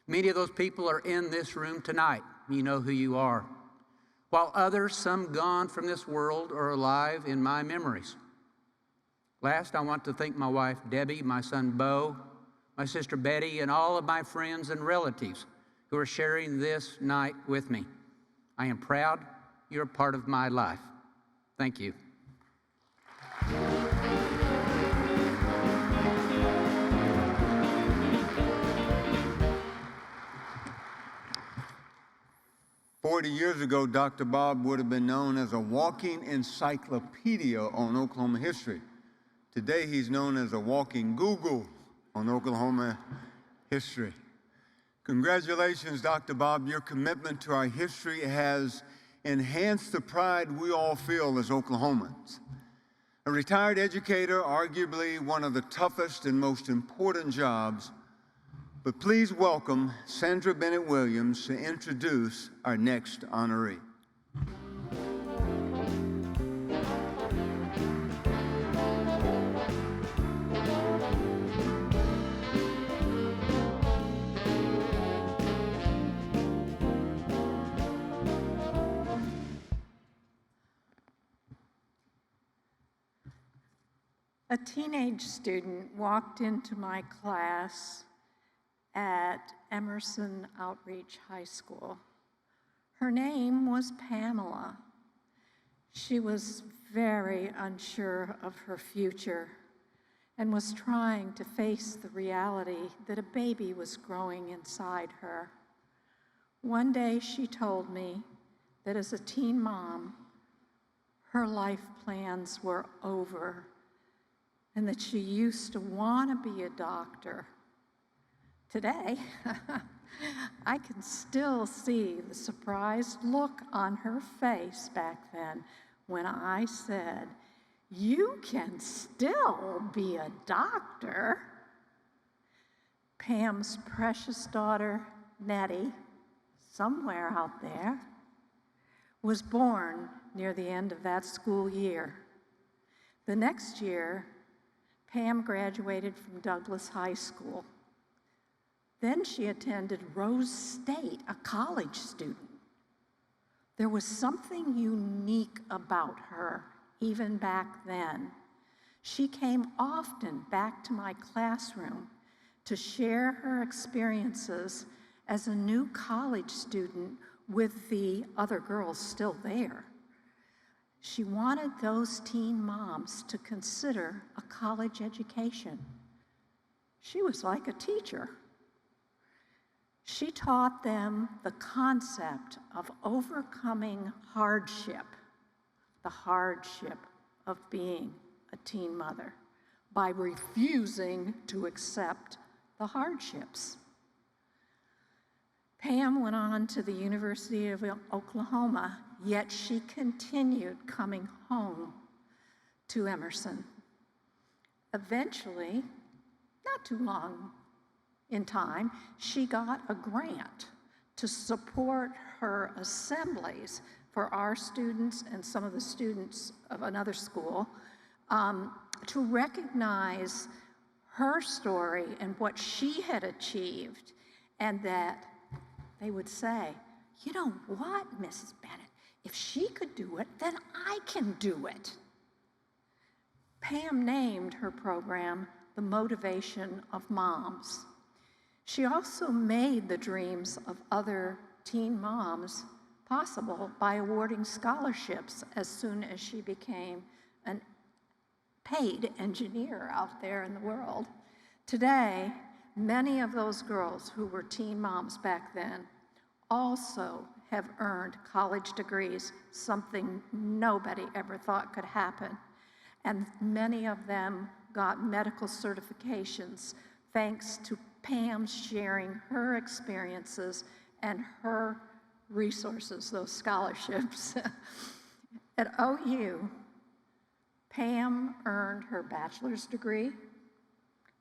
Many of those people are in this room tonight. You know who you are. While others, some gone from this world, are alive in my memories. Last, I want to thank my wife, Debbie, my son, Bo, my sister, Betty, and all of my friends and relatives who are sharing this night with me. I am proud you're a part of my life. Thank you. 40 years ago, Dr. Bob would have been known as a walking encyclopedia on Oklahoma history. Today, he's known as a walking Google on Oklahoma history. Congratulations, Dr. Bob. Your commitment to our history has enhanced the pride we all feel as Oklahomans. A retired educator, arguably one of the toughest and most important jobs. But please welcome Sandra Bennett-Williams to introduce our next honoree. A teenage student walked into my class at Emerson Outreach High School. Her name was Pamela. She was very unsure of her future and was trying to face the reality that a baby was growing inside her. One day she told me that as a teen mom, her life plans were over and that she used to want to be a doctor. Today, I can still see the surprised look on her face back then when I said, "You can still be a doctor." Pam's precious daughter, Nettie, somewhere out there, was born near the end of that school year. The next year, Pam graduated from Douglas High School. Then she attended Rose State, a college student. There was something unique about her, even back then. She came often back to my classroom to share her experiences as a new college student with the other girls still there. She wanted those teen moms to consider a college education. She was like a teacher. She taught them the concept of overcoming hardship, the hardship of being a teen mother, by refusing to accept the hardships. Pam went on to the University of Oklahoma, yet she continued coming home to Emerson. Eventually, not too long in time, she got a grant to support her assemblies for our students and some of the students of another school, to recognize her story and what she had achieved, and that they would say, "You know what, Mrs. Bennett, if she could do it, then I can do it." Pam named her program the Motivation of Moms. She also made the dreams of other teen moms possible by awarding scholarships as soon as she became a paid engineer out there in the world. Today, many of those girls who were teen moms back then also have earned college degrees, something nobody ever thought could happen. And many of them got medical certifications thanks to Pam sharing her experiences and her resources, those scholarships. At OU, Pam earned her bachelor's degree,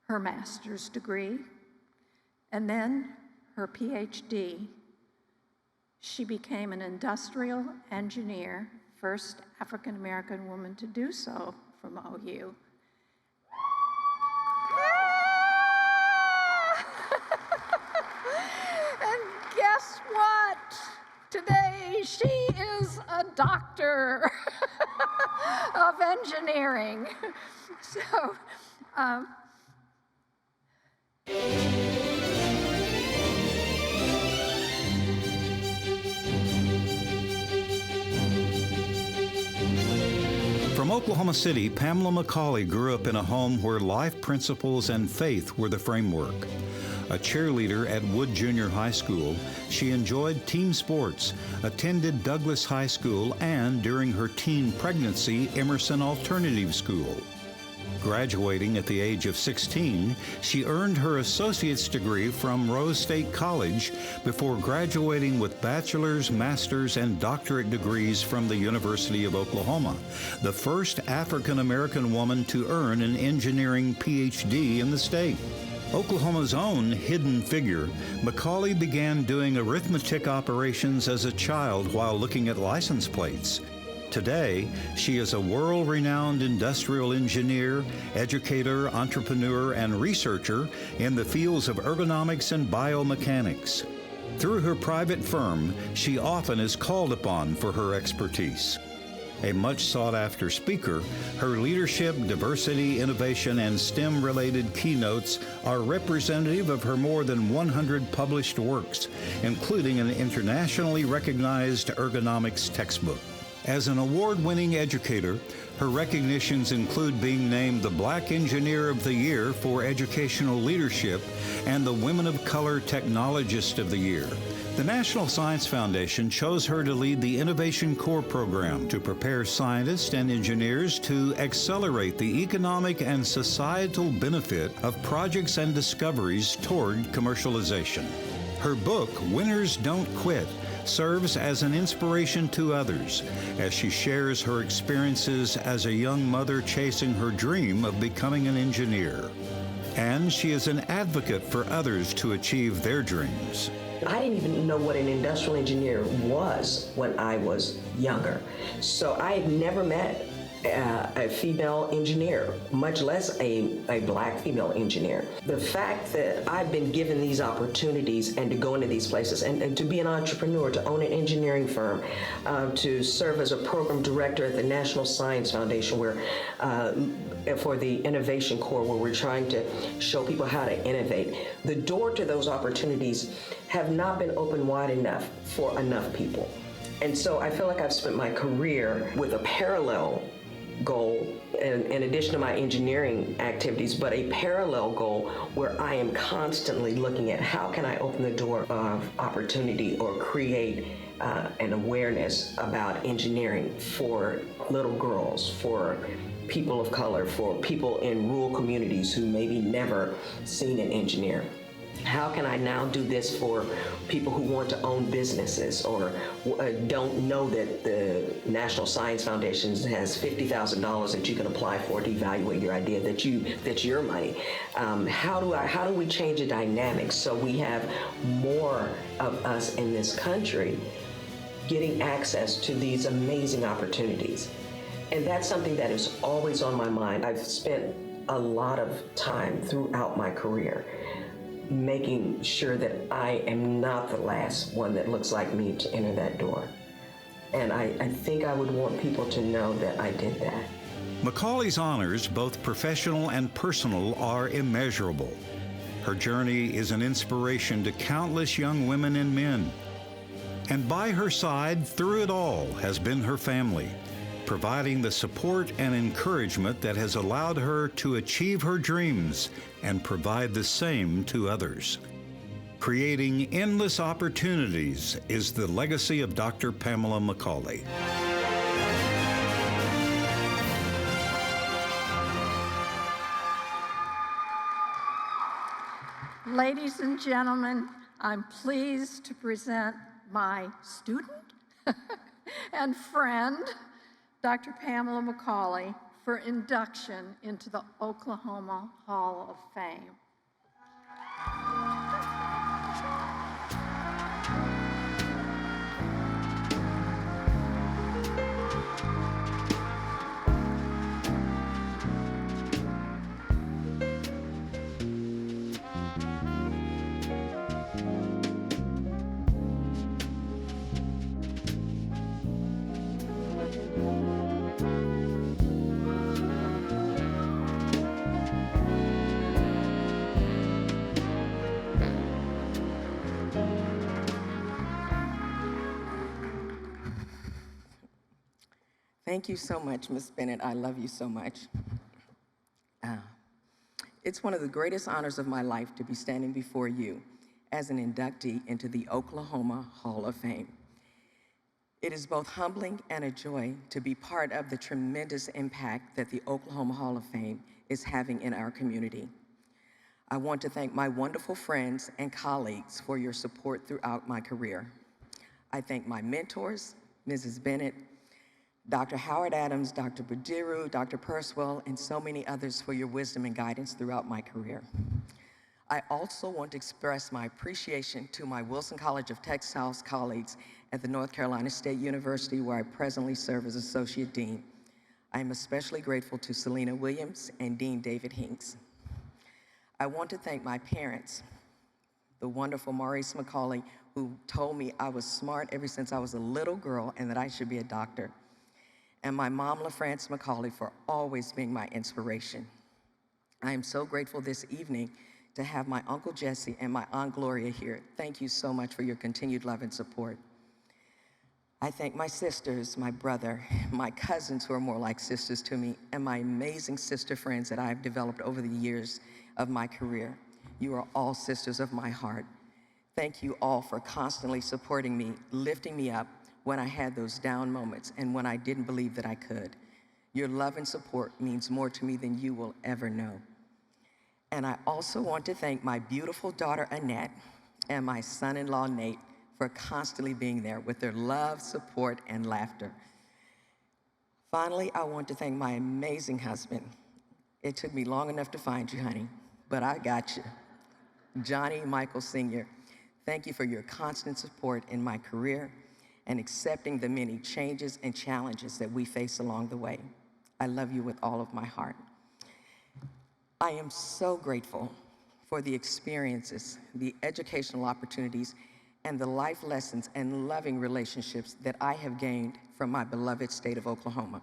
her master's degree, and then her PhD. She became an industrial engineer, first African-American woman to do so from OU. And guess what? Today she is a doctor of engineering. So, From Oklahoma City, Pamela McCauley grew up in a home where life principles and faith were the framework. A cheerleader at Wood Junior High School, she enjoyed team sports, attended Douglas High School, and during her teen pregnancy, Emerson Alternative School. Graduating at the age of 16, she earned her associate's degree from Rose State College before graduating with bachelor's, master's, and doctorate degrees from the University of Oklahoma, the first African-American woman to earn an engineering PhD in the state. Oklahoma's own hidden figure, McCauley began doing arithmetic operations as a child while looking at license plates. Today, she is a world-renowned industrial engineer, educator, entrepreneur, and researcher in the fields of ergonomics and biomechanics. Through her private firm, she often is called upon for her expertise. A much sought-after speaker, her leadership, diversity, innovation, and STEM-related keynotes are representative of her more than 100 published works, including an internationally recognized ergonomics textbook. As an award-winning educator, her recognitions include being named the Black Engineer of the Year for Educational Leadership and the Women of Color Technologist of the Year. The National Science Foundation chose her to lead the Innovation Corps program to prepare scientists and engineers to accelerate the economic and societal benefit of projects and discoveries toward commercialization. Her book, Winners Don't Quit, serves as an inspiration to others as she shares her experiences as a young mother chasing her dream of becoming an engineer. And she is an advocate for others to achieve their dreams. I didn't even know what an industrial engineer was when I was younger. So I had never met a female engineer, much less a black female engineer. The fact that I've been given these opportunities and to go into these places and to be an entrepreneur, to own an engineering firm, to serve as a program director at the National Science Foundation where for the Innovation Corps, where we're trying to show people how to innovate. The door to those opportunities have not been open wide enough for enough people. And so I feel like I've spent my career with a parallel goal, in addition to my engineering activities, but a parallel goal where I am constantly looking at how can I open the door of opportunity or create an awareness about engineering for little girls, for people of color, for people in rural communities who maybe never seen an engineer. How can I now do this for people who want to own businesses or don't know that the National Science Foundation has $50,000 that you can apply for to evaluate your idea, that's your money? How do we change the dynamics so we have more of us in this country getting access to these amazing opportunities? And that's something that is always on my mind. I've spent a lot of time throughout my career making sure that I am not the last one that looks like me to enter that door. And I think I would want people to know that I did that. McCauley's honors, both professional and personal, are immeasurable. Her journey is an inspiration to countless young women and men. And by her side, through it all, has been her family, providing the support and encouragement that has allowed her to achieve her dreams and provide the same to others. Creating endless opportunities is the legacy of Dr. Pamela McCauley. Ladies and gentlemen, I'm pleased to present my student and friend, Dr. Pamela McCauley, for induction into the Oklahoma Hall of Fame. Thank you so much, Ms. Bennett. I love you so much. It's one of the greatest honors of my life to be standing before you as an inductee into the Oklahoma Hall of Fame. It is both humbling and a joy to be part of the tremendous impact that the Oklahoma Hall of Fame is having in our community. I want to thank my wonderful friends and colleagues for your support throughout my career. I thank my mentors, Mrs. Bennett, Dr. Howard Adams, Dr. Badiru, Dr. Purswell, and so many others for your wisdom and guidance throughout my career. I also want to express my appreciation to my Wilson College of Textiles colleagues at the North Carolina State University, where I presently serve as Associate Dean. I am especially grateful to Selena Williams and Dean David Hinks. I want to thank my parents, the wonderful Maurice McCauley, who told me I was smart ever since I was a little girl and that I should be a doctor, and my mom, LaFrance McCauley, for always being my inspiration. I am so grateful this evening to have my Uncle Jesse and my Aunt Gloria here. Thank you so much for your continued love and support. I thank my sisters, my brother, my cousins who are more like sisters to me, and my amazing sister friends that I've developed over the years of my career. You are all sisters of my heart. Thank you all for constantly supporting me, lifting me up when I had those down moments and when I didn't believe that I could. Your love and support means more to me than you will ever know. And I also want to thank my beautiful daughter, Annette, and my son-in-law, Nate, for constantly being there with their love, support, and laughter. Finally, I want to thank my amazing husband. It took me long enough to find you, honey, but I got you. Johnny Michael Sr., thank you for your constant support in my career and accepting the many changes and challenges that we face along the way. I love you with all of my heart. I am so grateful for the experiences, the educational opportunities, and the life lessons and loving relationships that I have gained from my beloved state of Oklahoma.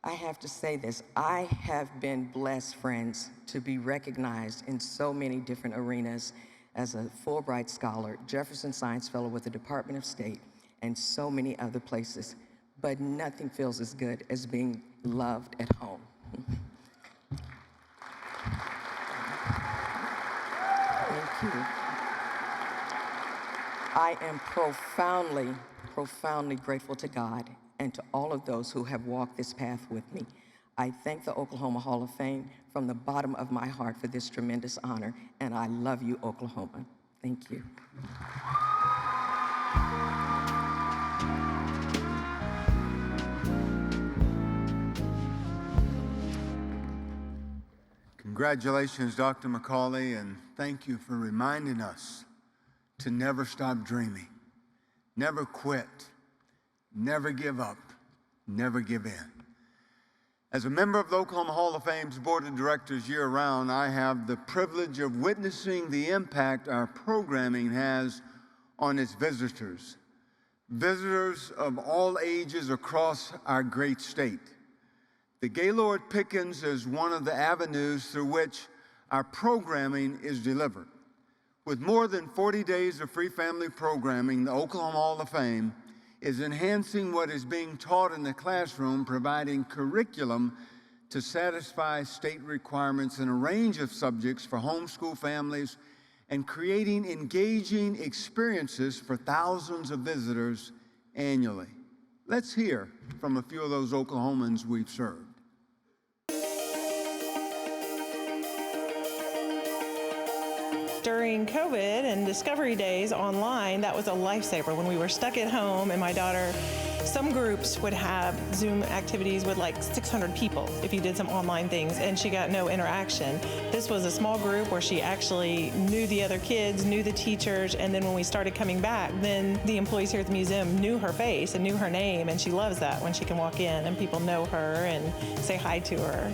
I have to say this, I have been blessed, friends, to be recognized in so many different arenas as a Fulbright Scholar, Jefferson Science Fellow with the Department of State, and so many other places, but nothing feels as good as being loved at home. Thank you. I am profoundly, profoundly grateful to God and to all of those who have walked this path with me. I thank the Oklahoma Hall of Fame from the bottom of my heart for this tremendous honor, and I love you, Oklahoma. Thank you. Congratulations, Dr. McCauley, and thank you for reminding us to never stop dreaming, never quit, never give up, never give in. As a member of the Oklahoma Hall of Fame's Board of Directors year-round, I have the privilege of witnessing the impact our programming has on its visitors, visitors of all ages across our great state. The Gaylord Pickens is one of the avenues through which our programming is delivered. With more than 40 days of free family programming, the Oklahoma Hall of Fame is enhancing what is being taught in the classroom, providing curriculum to satisfy state requirements in a range of subjects for homeschool families and creating engaging experiences for thousands of visitors annually. Let's hear from a few of those Oklahomans we've served. During COVID and Discovery Days online, that was a lifesaver when we were stuck at home and my daughter, some groups would have Zoom activities with like 600 people if you did some online things and she got no interaction. This was a small group where she actually knew the other kids, knew the teachers, and then when we started coming back, then the employees here at the museum knew her face and knew her name, and she loves that when she can walk in and people know her and say hi to her.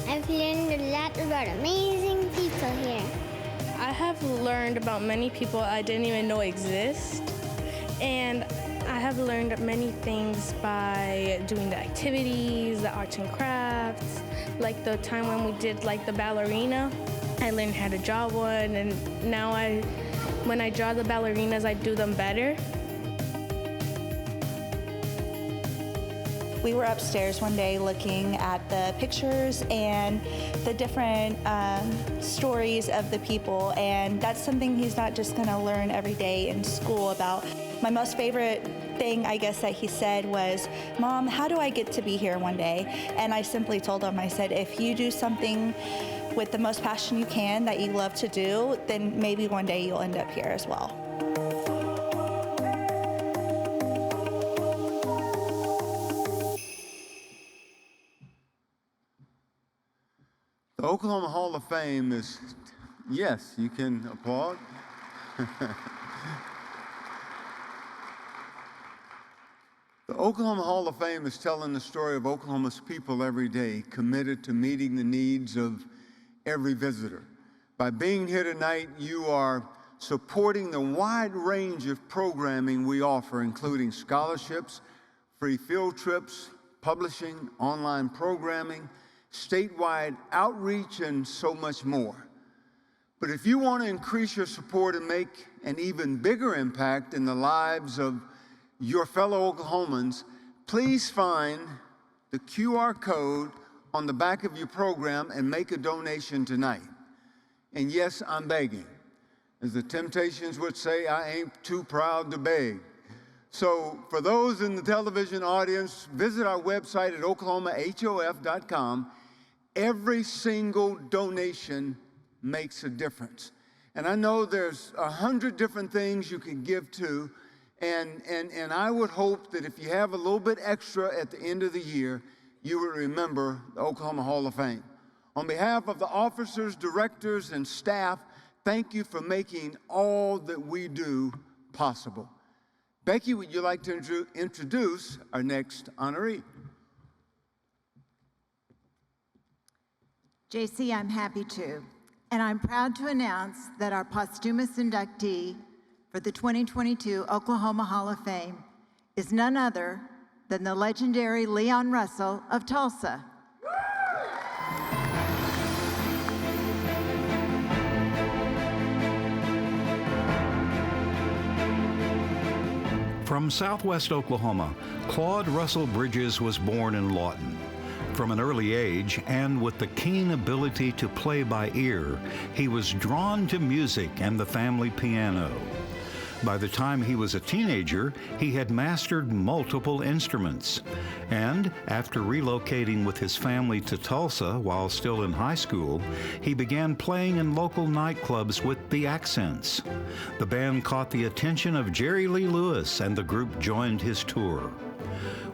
I've learned a lot about amazing people here. I have learned about many people I didn't even know exist, and I have learned many things by doing the activities, the arts and crafts, like the time when we did like the ballerina. I learned how to draw one, and now when I draw the ballerinas, I do them better. We were upstairs one day looking at the pictures and the different stories of the people, and that's something he's not just going to learn every day in school about. My most favorite thing, I guess, that he said was, "Mom, how do I get to be here one day?" And I simply told him, I said, if you do something with the most passion you can that you love to do, then maybe one day you'll end up here as well. The Oklahoma Hall of Fame is, yes, you can applaud. The Oklahoma Hall of Fame is telling the story of Oklahoma's people every day, committed to meeting the needs of every visitor. By being here tonight, you are supporting the wide range of programming we offer, including scholarships, free field trips, publishing, online programming, statewide outreach, and so much more. But if you want to increase your support and make an even bigger impact in the lives of your fellow Oklahomans, please find the QR code on the back of your program and make a donation tonight. And yes, I'm begging. As the Temptations would say, I ain't too proud to beg. So for those in the television audience, visit our website at oklahomahof.com. Every single donation makes a difference. And I know there's 100 different things you can give to, and I would hope that if you have a little bit extra at the end of the year, you would remember the Oklahoma Hall of Fame. On behalf of the officers, directors, and staff, thank you for making all that we do possible. Becky, would you like to introduce our next honoree? JC, I'm happy to. And I'm proud to announce that our posthumous inductee for the 2022 Oklahoma Hall of Fame is none other than the legendary Leon Russell of Tulsa. From southwest Oklahoma, Claude Russell Bridges was born in Lawton. From an early age, and with the keen ability to play by ear, he was drawn to music and the family piano. By the time he was a teenager, he had mastered multiple instruments. And after relocating with his family to Tulsa while still in high school, he began playing in local nightclubs with the Accents. The band caught the attention of Jerry Lee Lewis, and the group joined his tour.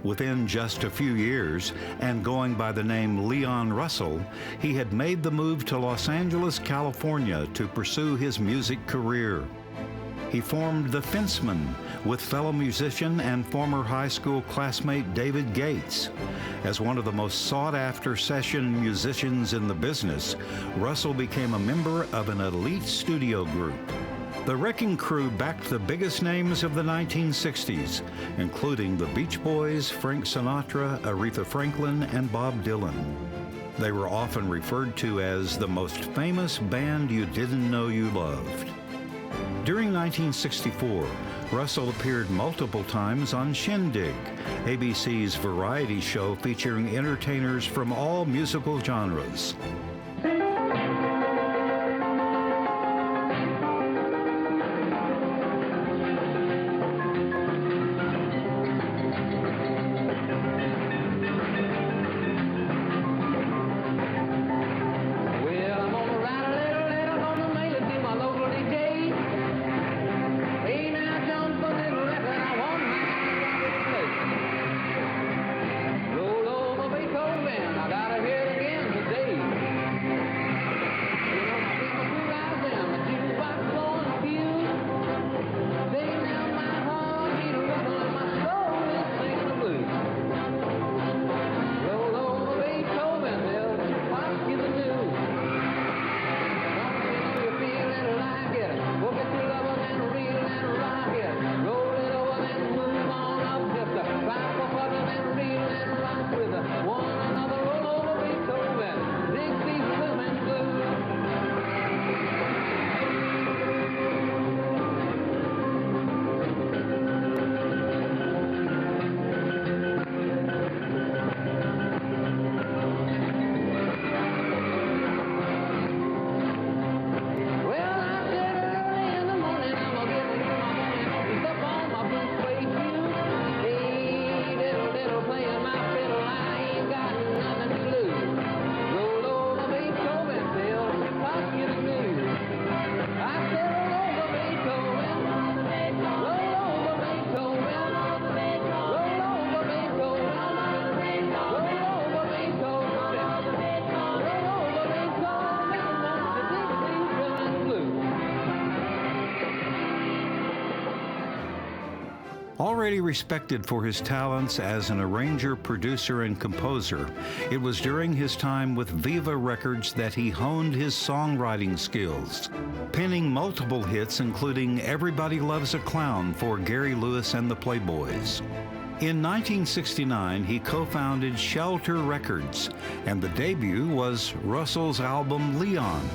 Within just a few years, and going by the name Leon Russell, he had made the move to Los Angeles, California to pursue his music career. He formed the Fencemen with fellow musician and former high school classmate David Gates. As one of the most sought-after session musicians in the business, Russell became a member of an elite studio group. The Wrecking Crew backed the biggest names of the 1960s, including the Beach Boys, Frank Sinatra, Aretha Franklin, and Bob Dylan. They were often referred to as the most famous band you didn't know you loved. During 1964, Russell appeared multiple times on Shindig, ABC's variety show featuring entertainers from all musical genres. Already respected for his talents as an arranger, producer, and composer, it was during his time with Viva Records that he honed his songwriting skills, penning multiple hits including Everybody Loves a Clown for Gary Lewis and the Playboys. In 1969, he co-founded Shelter Records, and the debut was Russell's album Leon,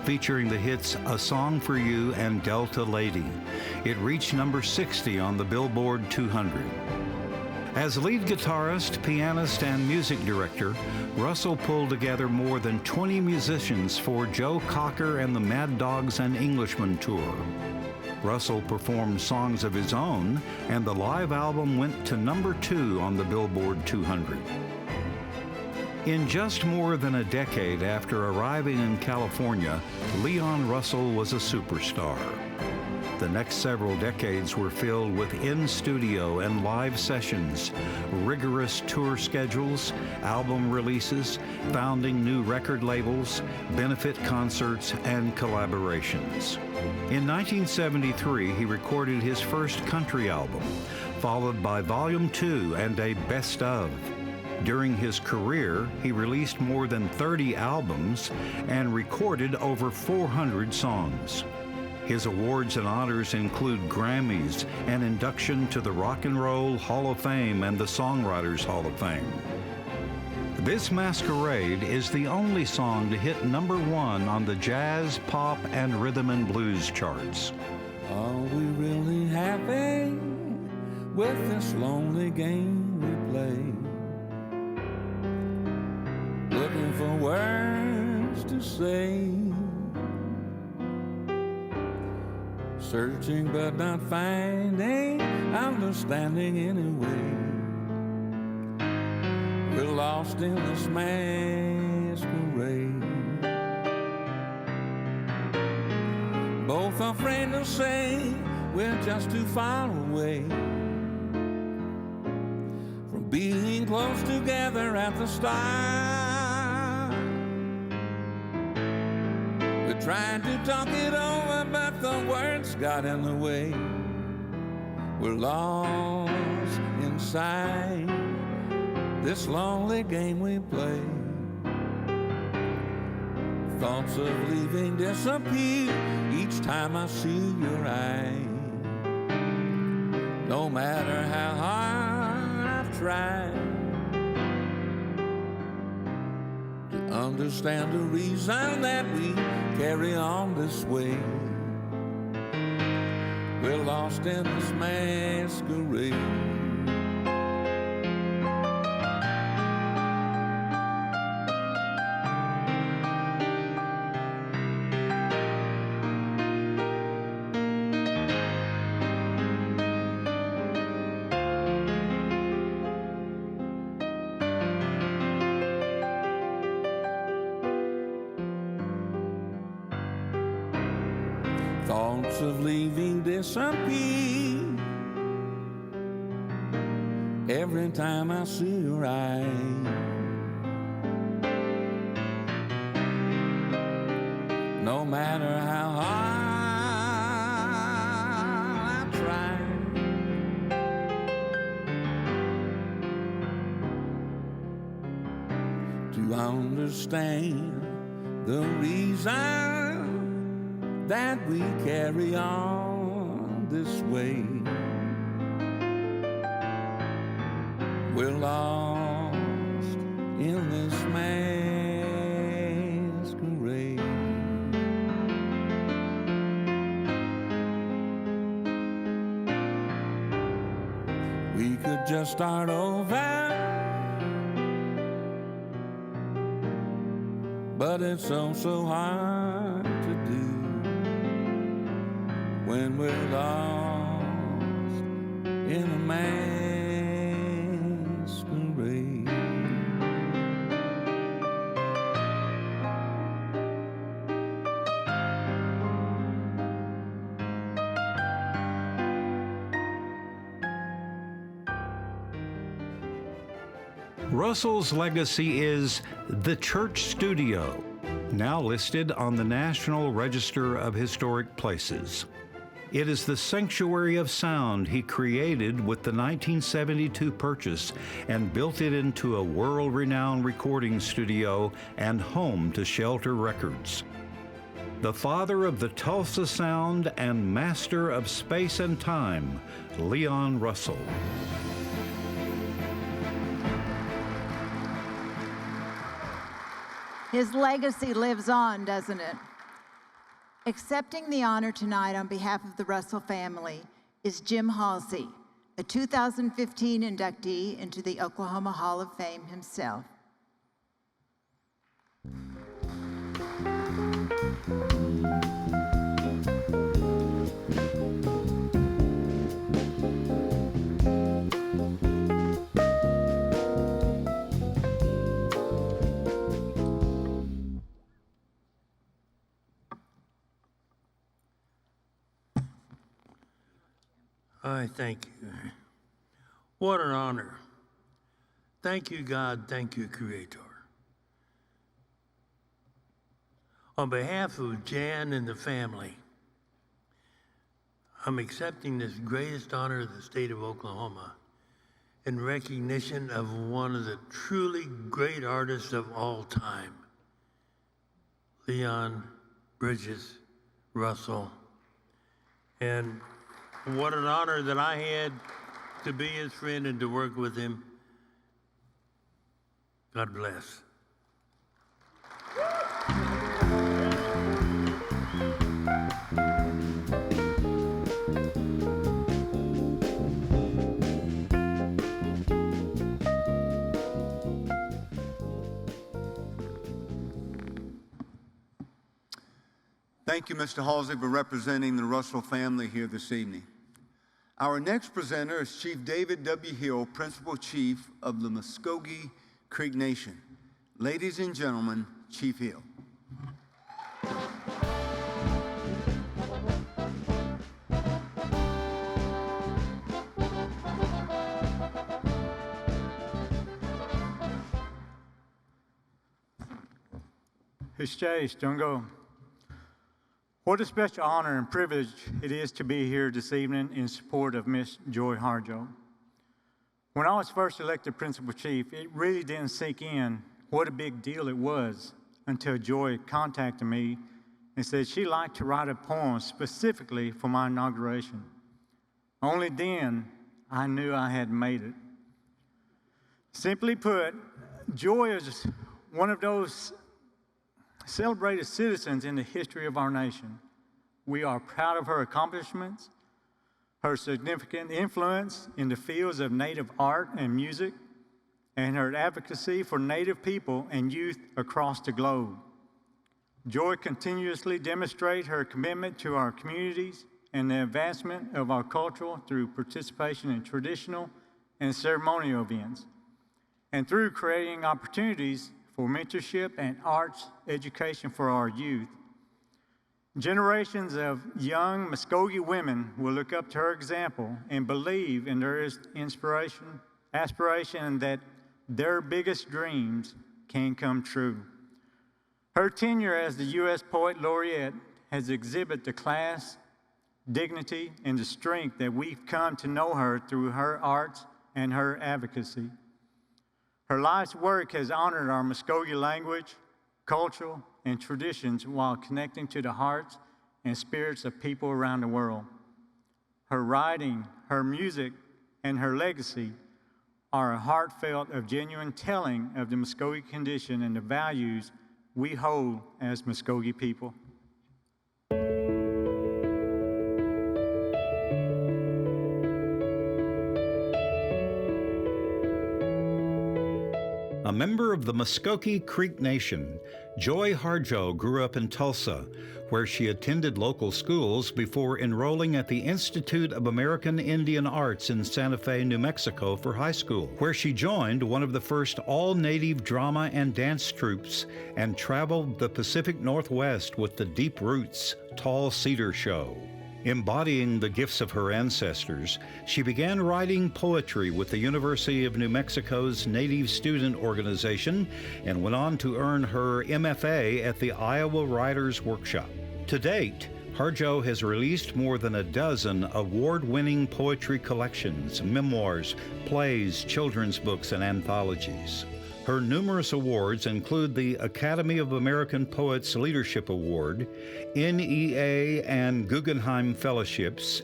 featuring the hits A Song for You and Delta Lady. It reached number 60 on the Billboard 200. As lead guitarist, pianist, and music director, Russell pulled together more than 20 musicians for Joe Cocker and the Mad Dogs and Englishmen tour. Russell performed songs of his own, and the live album went to number 2 on the Billboard 200. In just more than a decade after arriving in California, Leon Russell was a superstar. The next several decades were filled with in-studio and live sessions, rigorous tour schedules, album releases, founding new record labels, benefit concerts, and collaborations. In 1973, he recorded his first country album, followed by Volume 2 and a Best Of. During his career, he released more than 30 albums and recorded over 400 songs. His awards and honors include Grammys, an induction to the Rock and Roll Hall of Fame and the Songwriters Hall of Fame. This Masquerade is the only song to hit number 1 on the jazz, pop, and rhythm and blues charts. Are we really happy with this lonely game we play? Looking for words to say, searching but not finding understanding anyway. We're lost in this masquerade. Both afraid to say we're just too far away from being close together at the start. We tried to talk it over, but the words got in the way. We're lost inside this lonely game we play. Thoughts of leaving disappear each time I see your eye. No matter how hard I've tried to understand the reason that we carry on this way. We're lost in this masquerade. Thoughts of leaving disappear every time I see your eye. No matter how hard I try to understand the reason that we carry on this way. We're lost in this masquerade. We could just start over, but it's so hard to do when we're lost in a masquerade. Russell's legacy is the Church Studio, now listed on the National Register of Historic Places. It is the sanctuary of sound he created with the 1972 purchase and built it into a world-renowned recording studio and home to Shelter Records. The father of the Tulsa sound and master of space and time, Leon Russell. His legacy lives on, doesn't it? Accepting the honor tonight on behalf of the Russell family is Jim Halsey, a 2015 inductee into the Oklahoma Hall of Fame himself. I thank you. What an honor. Thank you, God. Thank you, Creator. On behalf of Jan and the family, I'm accepting this greatest honor of the state of Oklahoma in recognition of one of the truly great artists of all time, Leon Bridges Russell. And what an honor that I had to be his friend and to work with him. God bless. Thank you, Mr. Halsey, for representing the Russell family here this evening. Our next presenter is Chief David W. Hill, Principal Chief of the Muscogee Creek Nation. Ladies and gentlemen, Chief Hill. Hishtash, Dungo. What a special honor and privilege it is to be here this evening in support of Miss Joy Harjo. When I was first elected Principal Chief, it really didn't sink in what a big deal it was until Joy contacted me and said she'd like to write a poem specifically for my inauguration. Only then I knew I had made it. Simply put, Joy is one of those celebrated citizens in the history of our nation. We are proud of her accomplishments, her significant influence in the fields of Native art and music, and her advocacy for Native people and youth across the globe. Joy continuously demonstrates her commitment to our communities and the advancement of our culture through participation in traditional and ceremonial events, and through creating opportunities for mentorship and arts education for our youth. Generations of young Muscogee women will look up to her example and believe in their aspiration that their biggest dreams can come true. Her tenure as the U.S. Poet Laureate has exhibited the class, dignity, and the strength that we've come to know her through her arts and her advocacy. Her life's work has honored our Muscogee language, culture, and traditions while connecting to the hearts and spirits of people around the world. Her writing, her music, and her legacy are a heartfelt of genuine telling of the Muscogee condition and the values we hold as Muscogee people. A member of the Muscogee Creek Nation, Joy Harjo grew up in Tulsa, where she attended local schools before enrolling at the Institute of American Indian Arts in Santa Fe, New Mexico for high school, where she joined one of the first all-native drama and dance troupes and traveled the Pacific Northwest with the Deep Roots Tall Cedar Show. Embodying the gifts of her ancestors, she began writing poetry with the University of New Mexico's Native Student Organization and went on to earn her MFA at the Iowa Writers Workshop. To date, Harjo has released more than a dozen award-winning poetry collections, memoirs, plays, children's books, and anthologies. Her numerous awards include the Academy of American Poets Leadership Award, NEA and Guggenheim Fellowships,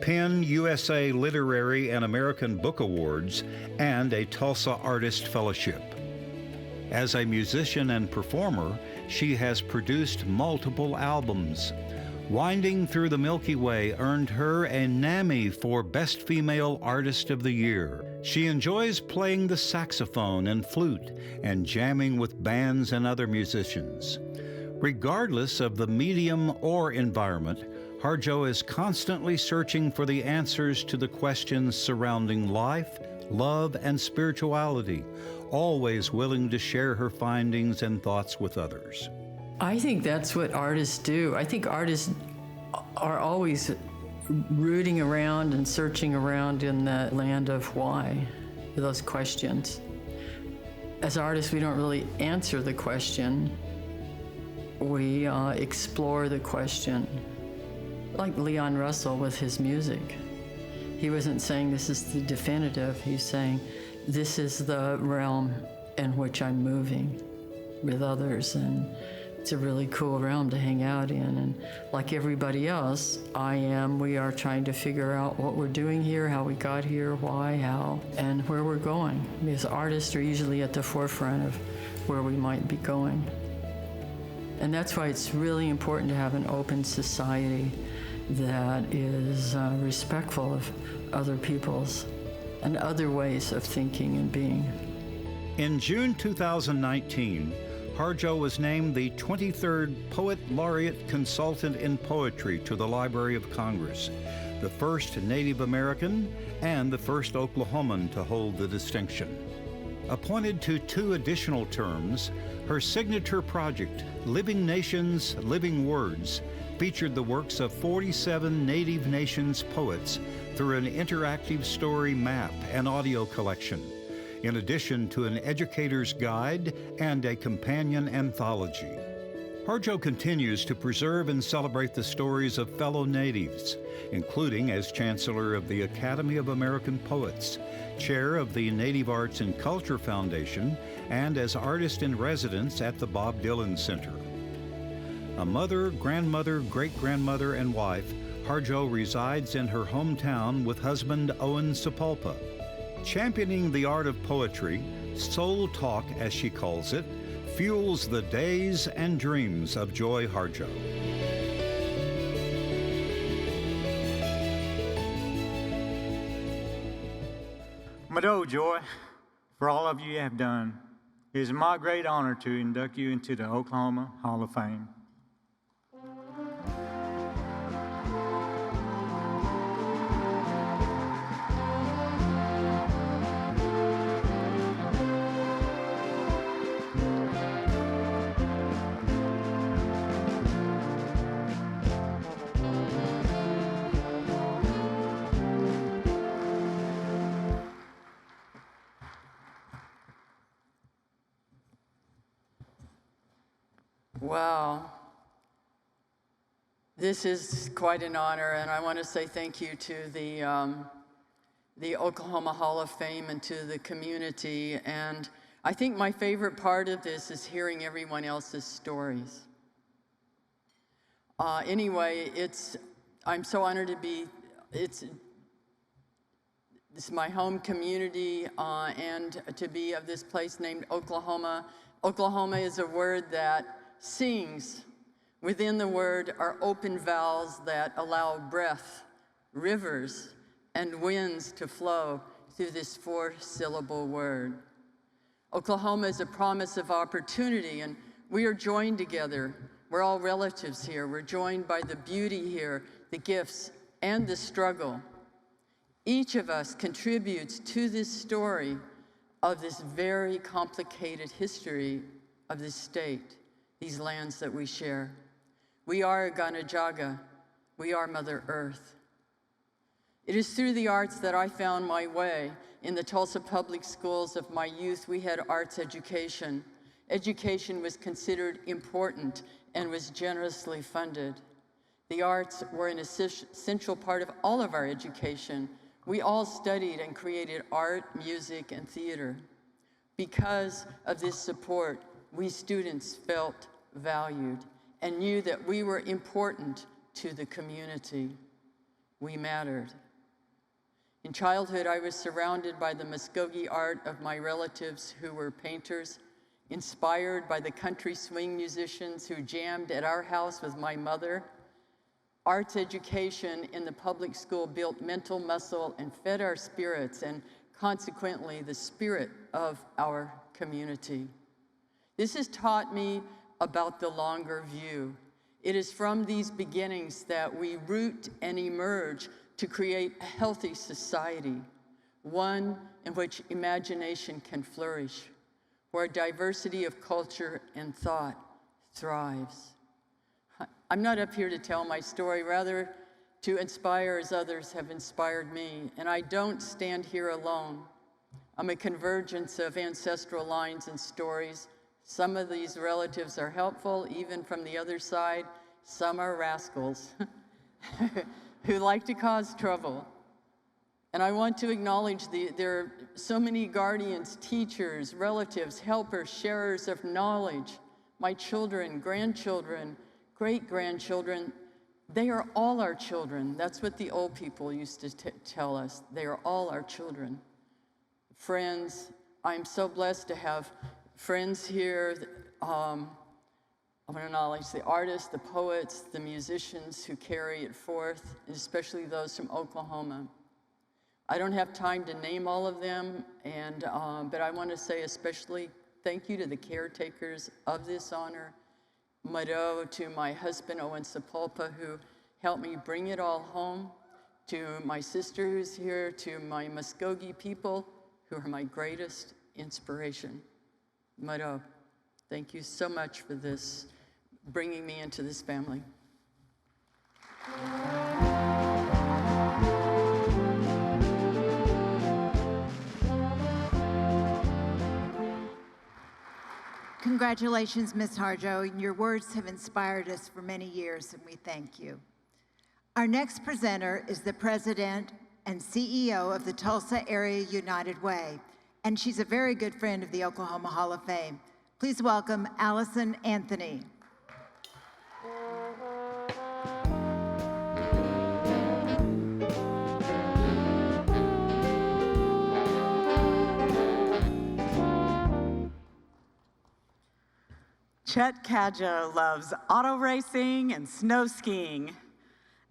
PEN USA Literary and American Book Awards, and a Tulsa Artist Fellowship. As a musician and performer, She has produced multiple albums. Winding Through the Milky Way earned her a NAMI for Best Female Artist of the Year. She enjoys playing the saxophone and flute and jamming with bands and other musicians. Regardless of the medium or environment, Harjo is constantly searching for the answers to the questions surrounding life, love, and spirituality, always willing to share her findings and thoughts with others. I think that's what artists do. I think artists are always rooting around and searching around in the land of why, those questions. As artists, we don't really answer the question. We explore the question. Like Leon Russell with his music. He wasn't saying this is the definitive. He's saying this is the realm in which I'm moving with others, and it's a really cool realm to hang out in. And like everybody else, we are trying to figure out what we're doing here, how we got here, why, how, and where we're going. Because artists are usually at the forefront of where we might be going. And that's why it's really important to have an open society that is respectful of other people's and other ways of thinking and being. In June 2019, Harjo was named the 23rd Poet Laureate Consultant in Poetry to the Library of Congress, the first Native American and the first Oklahoman to hold the distinction. Appointed to 2 additional terms, her signature project, Living Nations, Living Words, featured the works of 47 Native Nations poets through an interactive story map and audio collection, in addition to an educator's guide and a companion anthology. Harjo continues to preserve and celebrate the stories of fellow Natives, including as Chancellor of the Academy of American Poets, Chair of the Native Arts and Culture Foundation, and as Artist in Residence at the Bob Dylan Center. A mother, grandmother, great-grandmother, and wife, Harjo resides in her hometown with husband Owen Sepulpa. Championing the art of poetry, soul talk as she calls it, fuels the days and dreams of Joy Harjo. Poteau, Joy, for all of you have done. It is my great honor to induct you into the Oklahoma Hall of Fame. Wow. This is quite an honor, and I want to say thank you to the Oklahoma Hall of Fame and to the community. And I think my favorite part of this is hearing everyone else's stories. Anyway, I'm so honored to be, it's my home community and to be of this place named Oklahoma. Oklahoma is a word that sings. Within the word are open vowels that allow breath, rivers, and winds to flow through this 4-syllable word. Oklahoma is a promise of opportunity, and we are joined together. We're all relatives here. We're joined by the beauty here, the gifts, and the struggle. Each of us contributes to this story of this very complicated history of this state, these lands that we share. We are Ganajaga. We are Mother Earth. It is through the arts that I found my way. In the Tulsa public schools of my youth, we had arts education. Education was considered important and was generously funded. The arts were an essential part of all of our education. We all studied and created art, music, and theater. Because of this support, we students felt valued and knew that we were important to the community. We mattered. In childhood, I was surrounded by the Muskogee art of my relatives who were painters, inspired by the country swing musicians who jammed at our house with my mother. Arts education in the public school built mental muscle and fed our spirits, and consequently the spirit of our community. This has taught me about the longer view. It is from these beginnings that we root and emerge to create a healthy society, one in which imagination can flourish, where diversity of culture and thought thrives. I'm not up here to tell my story, rather to inspire as others have inspired me, and I don't stand here alone. I'm a convergence of ancestral lines and stories. Some of these relatives are helpful, even from the other side. Some are rascals who like to cause trouble. And I want to acknowledge there are so many guardians, teachers, relatives, helpers, sharers of knowledge, my children, grandchildren, great-grandchildren. They are all our children. That's what the old people used to tell us. They are all our children. Friends, I'm so blessed to have friends here. I want to acknowledge the artists, the poets, the musicians who carry it forth, especially those from Oklahoma. I don't have time to name all of them, but I want to say especially thank you to the caretakers of this honor. Mado, to my husband, Owen Sepulpa, who helped me bring it all home, to my sister who's here, to my Muskogee people, who are my greatest inspiration. Mado, thank you so much for this, bringing me into this family. Congratulations, Ms. Harjo. Your words have inspired us for many years, and we thank you. Our next presenter is the president and CEO of the Tulsa Area United Way, and she's a very good friend of the Oklahoma Hall of Fame. Please welcome Alison Anthony. Chet Kadieux loves auto racing and snow skiing.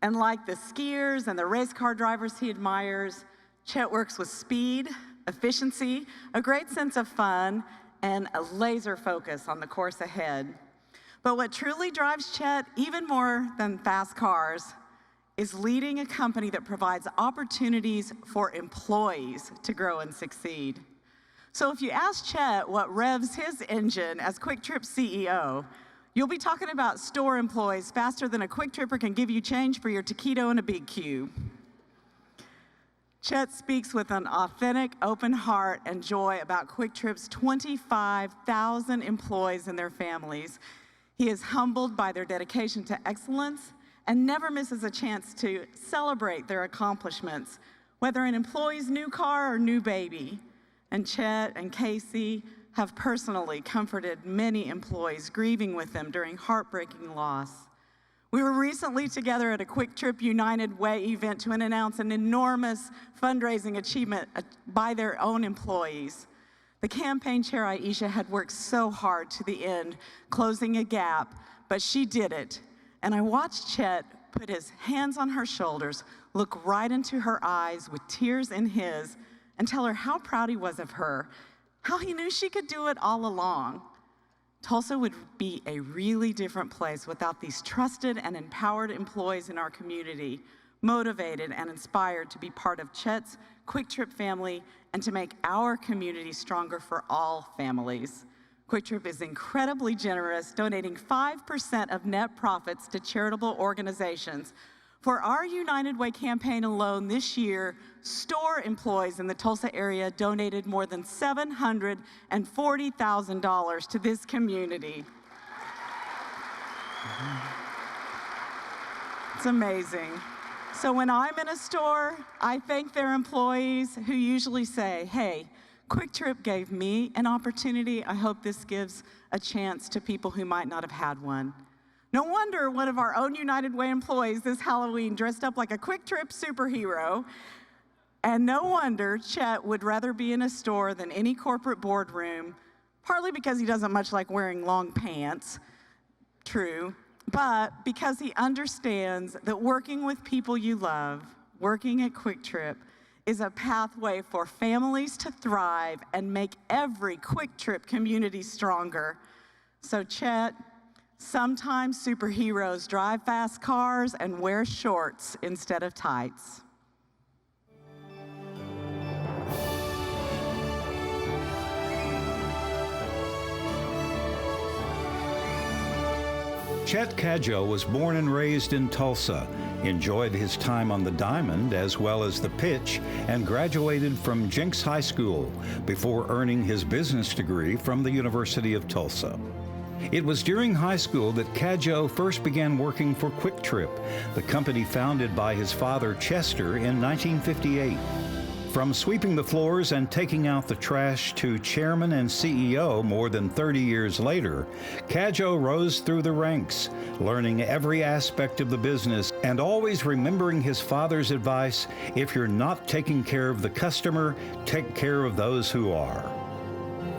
And like the skiers and the race car drivers he admires, Chet works with speed, efficiency, a great sense of fun, and a laser focus on the course ahead. But what truly drives Chet, even more than fast cars, is leading a company that provides opportunities for employees to grow and succeed. So if you ask Chet what revs his engine as Quick Trip CEO, you'll be talking about store employees faster than a Quick Tripper can give you change for your taquito and a big cube. Chet speaks with an authentic, open heart and joy about Quick Trip's 25,000 employees and their families. He is humbled by their dedication to excellence and never misses a chance to celebrate their accomplishments, whether an employee's new car or new baby. And Chet and Kayse have personally comforted many employees grieving with them during heartbreaking loss. We were recently together at a Quick Trip United Way event to announce an enormous fundraising achievement by their own employees. The campaign chair, Aisha, had worked so hard to the end, closing a gap, but she did it. And I watched Chet put his hands on her shoulders, look right into her eyes with tears in his, and tell her how proud he was of her, how he knew she could do it all along. Tulsa would be a really different place without these trusted and empowered employees in our community, motivated and inspired to be part of Chet's Quick Trip family and to make our community stronger for all families. Quick Trip is incredibly generous, donating 5% of net profits to charitable organizations. For our United Way campaign alone this year, store employees in the Tulsa area donated more than $740,000 to this community. It's amazing. So when I'm in a store, I thank their employees who usually say, hey, Quick Trip gave me an opportunity. I hope this gives a chance to people who might not have had one. No wonder one of our own United Way employees this Halloween dressed up like a Quick Trip superhero. And no wonder Chet would rather be in a store than any corporate boardroom, partly because he doesn't much like wearing long pants, true, but because he understands that working with people you love, working at Quick Trip, is a pathway for families to thrive and make every Quick Trip community stronger. So Chet, sometimes superheroes drive fast cars and wear shorts instead of tights. Chet Kadieux was born and raised in Tulsa, enjoyed his time on the diamond as well as the pitch, and graduated from Jenks High School before earning his business degree from the University of Tulsa. It was during high school that Kadieux first began working for Quick Trip, the company founded by his father Chester in 1958. From sweeping the floors and taking out the trash to chairman and CEO more than 30 years later, Kadieux rose through the ranks, learning every aspect of the business and always remembering his father's advice, if you're not taking care of the customer, take care of those who are.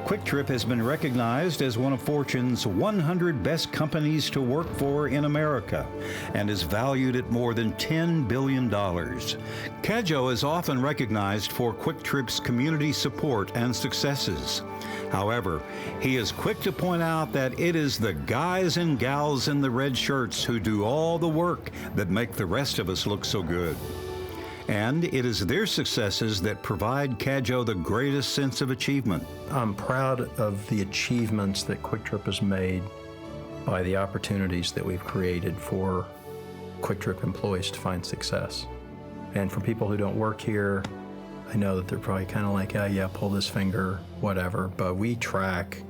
Quick Trip has been recognized as one of Fortune's 100 best companies to work for in America and is valued at more than $10 billion. Kadieux is often recognized for Quick Trip's community support and successes. However, he is quick to point out that it is the guys and gals in the red shirts who do all the work that make the rest of us look so good. And it is their successes that provide Kadieux the greatest sense of achievement. I'm proud of the achievements that Quick Trip has made by the opportunities that we've created for Quick Trip employees to find success. And for people who don't work here, I know that they're probably kind of like, oh yeah, pull this finger, whatever, but we track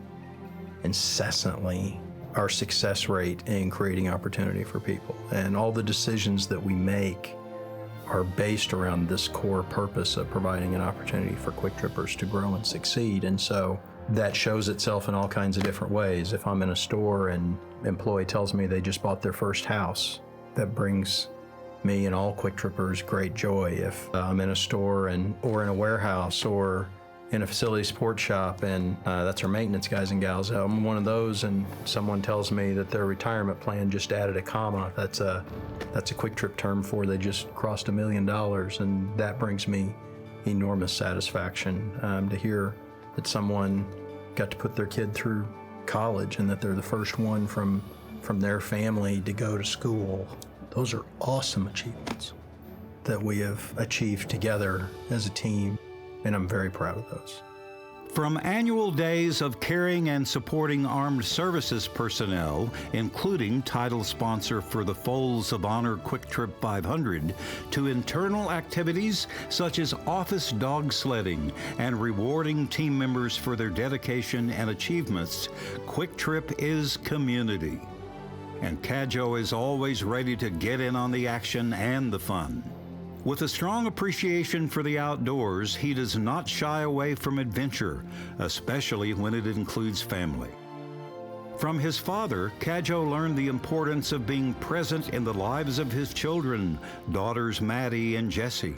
incessantly our success rate in creating opportunity for people. And all the decisions that we make are based around this core purpose of providing an opportunity for Quick Trippers to grow and succeed. And so that shows itself in all kinds of different ways. If I'm in a store and an employee tells me they just bought their first house, that brings me and all Quick Trippers great joy. If I'm in a store or in a warehouse or in a facility support shop and that's our maintenance guys and gals, I'm one of those and someone tells me that their retirement plan just added a comma, that's a Quick Trip term for they just crossed $1 million, and that brings me enormous satisfaction to hear that someone got to put their kid through college and that they're the first one from their family to go to school. Those are awesome achievements that we have achieved together as a team, and I'm very proud of those. From annual days of caring and supporting armed services personnel, including title sponsor for the Folds of Honor Quick Trip 500, to internal activities such as office dog sledding and rewarding team members for their dedication and achievements, Quick Trip is community. And Kadieux is always ready to get in on the action and the fun. With a strong appreciation for the outdoors, he does not shy away from adventure, especially when it includes family. From his father, Kadieux learned the importance of being present in the lives of his children, daughters Maddie and Jessie.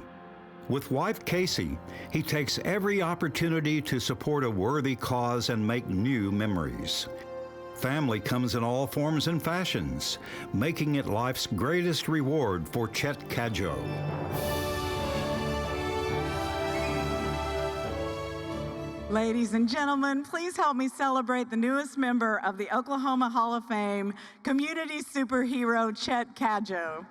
With wife Kayse, he takes every opportunity to support a worthy cause and make new memories. Family comes in all forms and fashions, making it life's greatest reward for Chet Kadieux. Ladies and gentlemen, please help me celebrate the newest member of the Oklahoma Hall of Fame, community superhero Chet Kadieux.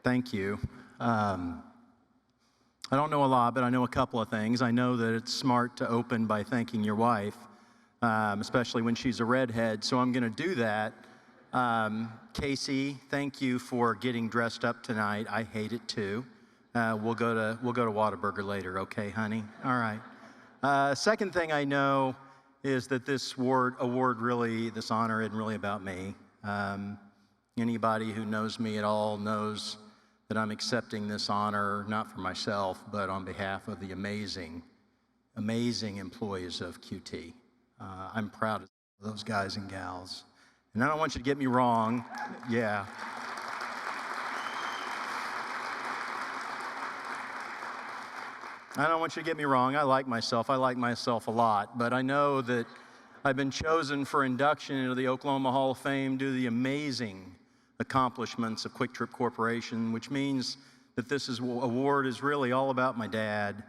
Thank you. I don't know a lot, but I know a couple of things. I know that it's smart to open by thanking your wife, especially when she's a redhead, so I'm going to do that. Kayse, thank you for getting dressed up tonight. I hate it too. We'll go to Whataburger later, okay, honey? All right. Second thing I know is that this award really, this honor isn't really about me. Anybody who knows me at all knows that I'm accepting this honor, not for myself, but on behalf of the amazing, amazing employees of QT. I'm proud of those guys and gals. And I don't want you to get me wrong. Yeah. I don't want you to get me wrong. I like myself a lot, but I know that I've been chosen for induction into the Oklahoma Hall of Fame due to the amazing accomplishments of Quick Trip Corporation, which means that this award is really all about my dad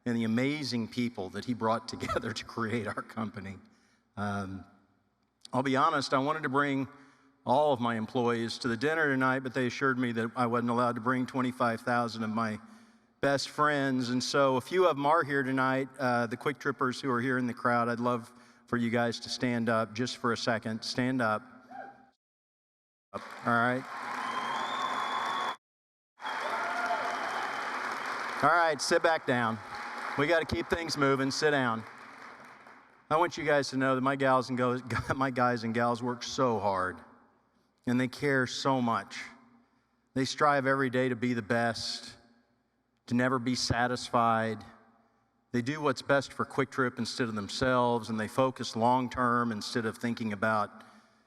and the amazing people that he brought together to create our company. I'll be honest, I wanted to bring all of my employees to the dinner tonight, but they assured me that I wasn't allowed to bring 25,000 of my best friends, and so a few of them are here tonight. The Quick Trippers who are here in the crowd, I'd love for you guys to stand up just for a second. Stand up. All right. All right, sit back down. We got to keep things moving. Sit down. I want you guys to know that my guys and gals work so hard, and they care so much. They strive every day to be the best, to never be satisfied. They do what's best for Quick Trip instead of themselves, and they focus long-term instead of thinking about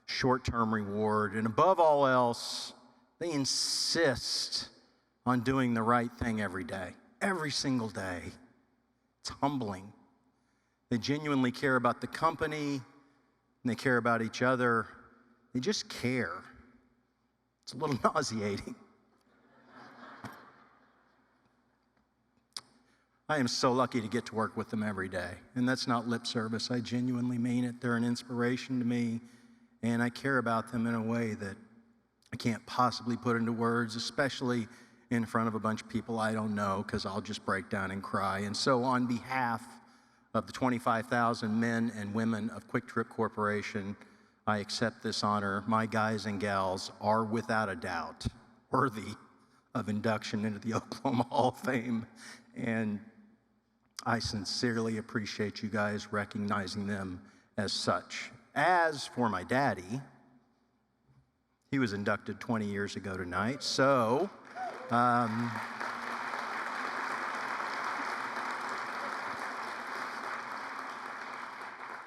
short-term reward. And above all else, they insist on doing the right thing every day, every single day. It's humbling. They genuinely care about the company, and they care about each other. They just care. It's a little nauseating. I am so lucky to get to work with them every day. And that's not lip service. I genuinely mean it. They're an inspiration to me, and I care about them in a way that I can't possibly put into words, especially in front of a bunch of people I don't know, because I'll just break down and cry. And so on behalf of the 25,000 men and women of Quick Trip Corporation, I accept this honor. My guys and gals are without a doubt worthy of induction into the Oklahoma Hall of Fame. And I sincerely appreciate you guys recognizing them as such. As for my daddy, he was inducted 20 years ago tonight, so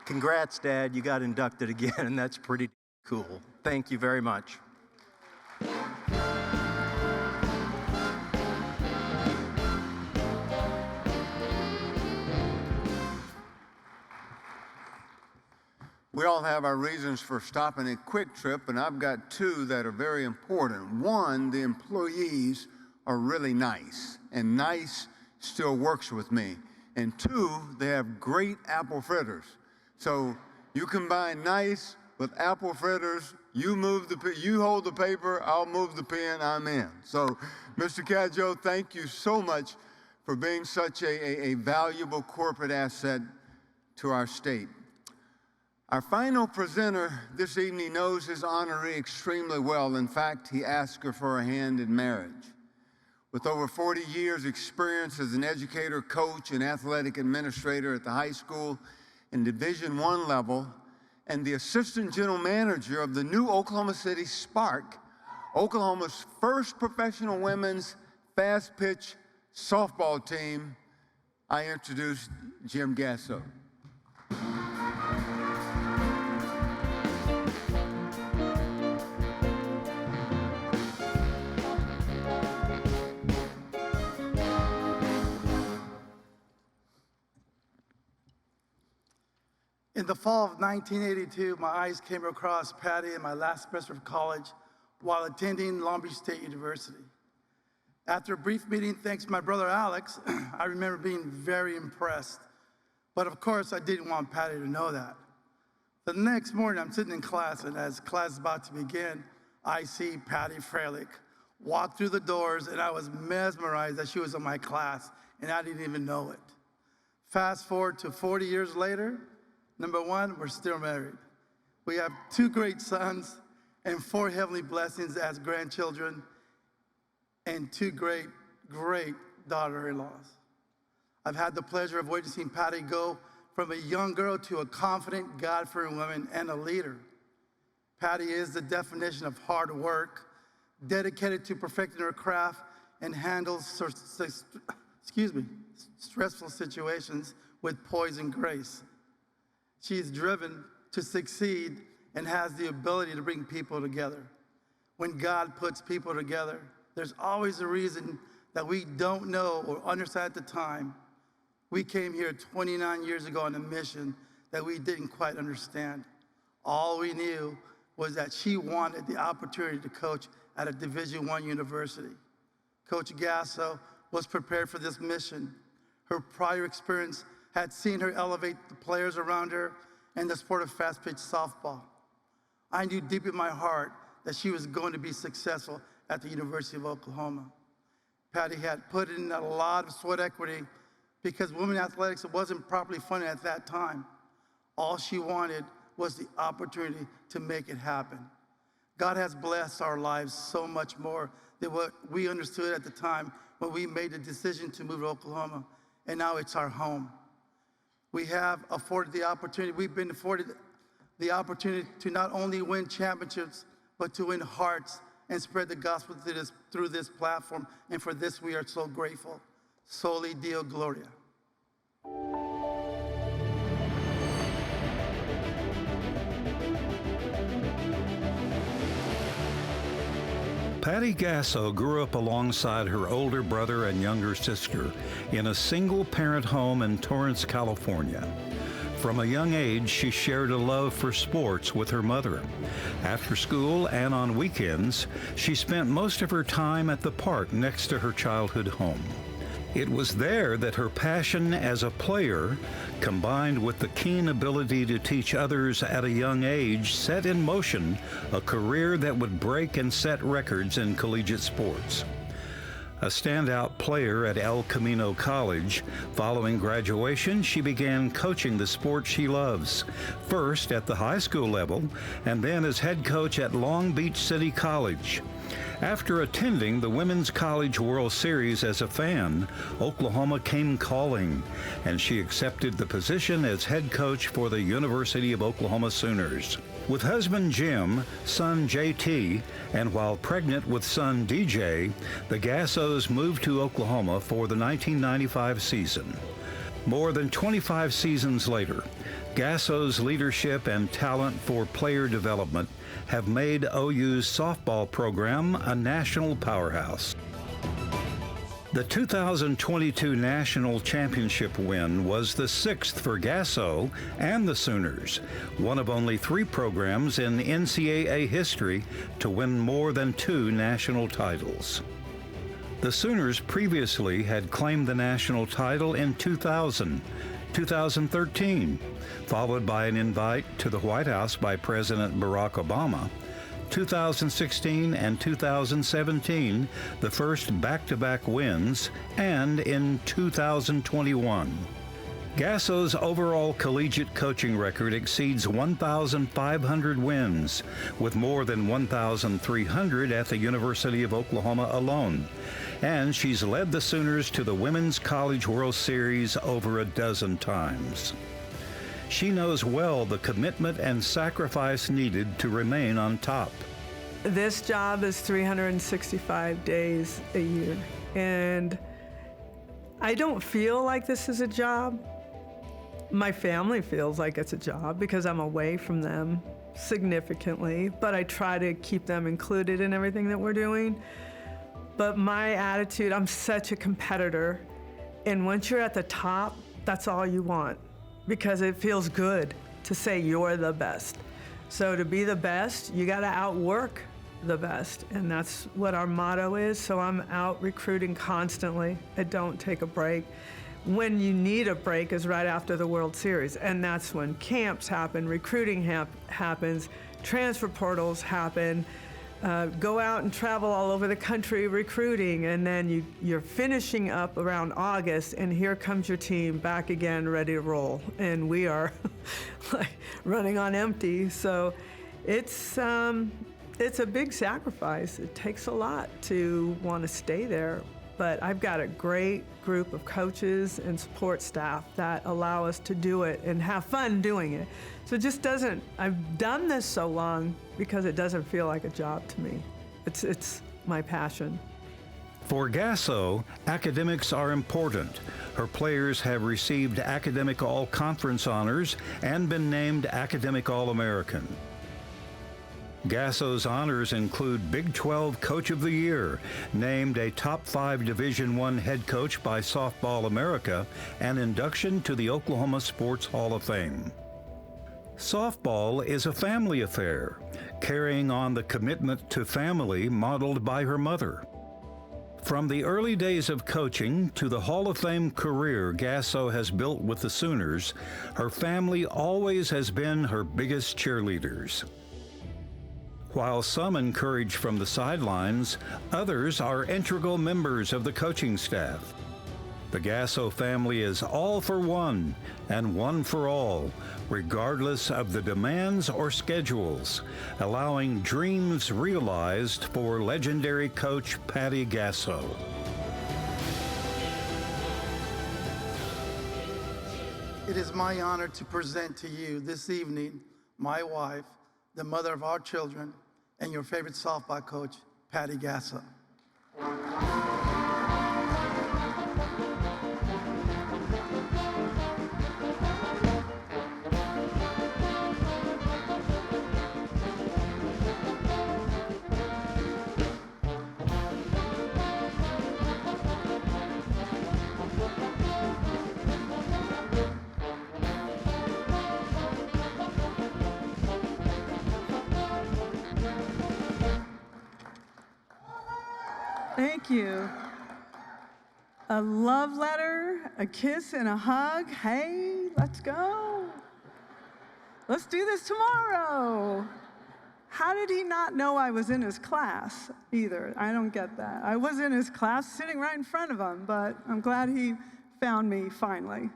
congrats, Dad, you got inducted again, and that's pretty cool. Thank you very much. We all have our reasons for stopping at Quick Trip, and I've got two that are very important. One, the employees are really nice, and nice still works with me. And two, they have great apple fritters. So you combine nice with apple fritters, you hold the paper, I'll move the pen, I'm in. So, Mr. Cadieux, thank you so much for being such a valuable corporate asset to our state. Our final presenter this evening knows his honoree extremely well. In fact, he asked her for a hand in marriage. With over 40 years' experience as an educator, coach, and athletic administrator at the high school and Division I level, and the assistant general manager of the new Oklahoma City Spark, Oklahoma's first professional women's fast-pitch softball team, I introduce Jim Gasso. In the fall of 1982, my eyes came across Patty in my last semester of college while attending Long Beach State University. After a brief meeting, thanks to my brother Alex, I remember being very impressed. But of course, I didn't want Patty to know that. The next morning, I'm sitting in class, and as class is about to begin, I see Patty Freilich walk through the doors, and I was mesmerized that she was in my class, and I didn't even know it. Fast forward to 40 years later, number one, we're still married. We have 2 great sons and 4 heavenly blessings as grandchildren and 2 great, great daughter-in-laws. I've had the pleasure of witnessing Patty go from a young girl to a confident, God-fearing woman and a leader. Patty is the definition of hard work, dedicated to perfecting her craft, and handles stressful situations with poise and grace. She is driven to succeed and has the ability to bring people together. When God puts people together, there's always a reason that we don't know or understand at the time. We came here 29 years ago on a mission that we didn't quite understand. All we knew was that she wanted the opportunity to coach at a Division I university. Coach Gasso was prepared for this mission. Her prior experience had seen her elevate the players around her in the sport of fast-pitch softball. I knew deep in my heart that she was going to be successful at the University of Oklahoma. Patty had put in a lot of sweat equity because women's athletics wasn't properly funded at that time. All she wanted was the opportunity to make it happen. God has blessed our lives so much more than what we understood at the time when we made the decision to move to Oklahoma, and now it's our home. We have afforded the opportunity, we've been afforded the opportunity to not only win championships, but to win hearts and spread the gospel through this platform, and for this we are so grateful. Soli Deo Gloria. Patty Gasso grew up alongside her older brother and younger sister in a single-parent home in Torrance, California. From a young age, she shared a love for sports with her mother. After school and on weekends, she spent most of her time at the park next to her childhood home. It was there that her passion as a player, combined with the keen ability to teach others at a young age, set in motion a career that would break and set records in collegiate sports. A standout player at El Camino College, following graduation, she began coaching the sport she loves, first at the high school level and then as head coach at Long Beach City College. After attending the Women's College World Series as a fan, Oklahoma came calling, and she accepted the position as head coach for the University of Oklahoma Sooners. With husband Jim, son JT, and while pregnant with son DJ, the Gassos moved to Oklahoma for the 1995 season. More than 25 seasons later, Gasso's leadership and talent for player development have made OU's softball program a national powerhouse. The 2022 national championship win was the 6th for Gasso and the Sooners, one of only 3 programs in NCAA history to win more than 2 national titles. The Sooners previously had claimed the national title in 2000, 2013, followed by an invite to the White House by President Barack Obama, 2016 and 2017, the first back-to-back wins, and in 2021. Gasso's overall collegiate coaching record exceeds 1,500 wins, with more than 1,300 at the University of Oklahoma alone. And she's led the Sooners to the Women's College World Series over a dozen times. She knows well the commitment and sacrifice needed to remain on top. This job is 365 days a year, and I don't feel like this is a job. My family feels like it's a job because I'm away from them significantly, but I try to keep them included in everything that we're doing. But my attitude, I'm such a competitor, and once you're at the top, that's all you want, because it feels good to say you're the best. So to be the best, you gotta outwork the best, and that's what our motto is. So I'm out recruiting constantly. I don't take a break. When you need a break is right after the World Series, and that's when camps happen, recruiting happens, transfer portals happen, go out and travel all over the country recruiting, and then you're finishing up around August, and here comes your team back again, ready to roll, and we are like running on empty. So it's a big sacrifice. It takes a lot to want to stay there but I've got a great group of coaches and support staff that allow us to do it and have fun doing it. So it just doesn't, I've done this so long because it doesn't feel like a job to me. It's my passion. For Gasso, academics are important. Her players have received academic all-conference honors and been named academic all-American. Gasso's honors include Big 12 Coach of the Year, named a top 5 Division I head coach by Softball America, and induction to the Oklahoma Sports Hall of Fame. Softball is a family affair, carrying on the commitment to family modeled by her mother. From the early days of coaching to the Hall of Fame career Gasso has built with the Sooners, her family always has been her biggest cheerleaders. While some encourage from the sidelines, others are integral members of the coaching staff. The Gasso family is all for one and one for all, regardless of the demands or schedules, allowing dreams realized for legendary coach Patty Gasso. It is my honor to present to you this evening my wife, the mother of our children, and your favorite softball coach, Patty Gasso. Thank you. A love letter, a kiss, and a hug. Hey, let's go. Let's do this tomorrow. How did he not know I was in his class either? I don't get that. I was in his class sitting right in front of him, but I'm glad he found me finally.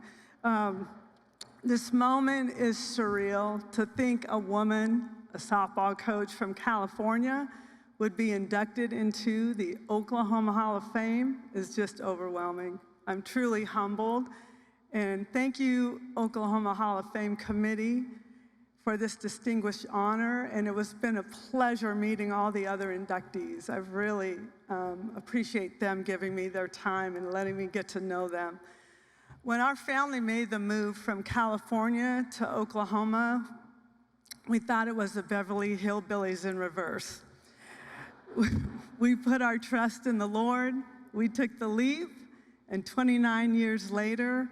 This moment is surreal. To think a woman, a softball coach from California, would be inducted into the Oklahoma Hall of Fame is just overwhelming. I'm truly humbled. And thank you, Oklahoma Hall of Fame Committee, for this distinguished honor. And it has been a pleasure meeting all the other inductees. I really appreciate them giving me their time and letting me get to know them. When our family made the move from California to Oklahoma, we thought it was the Beverly Hillbillies in reverse. We put our trust in the Lord, we took the leap, and 29 years later,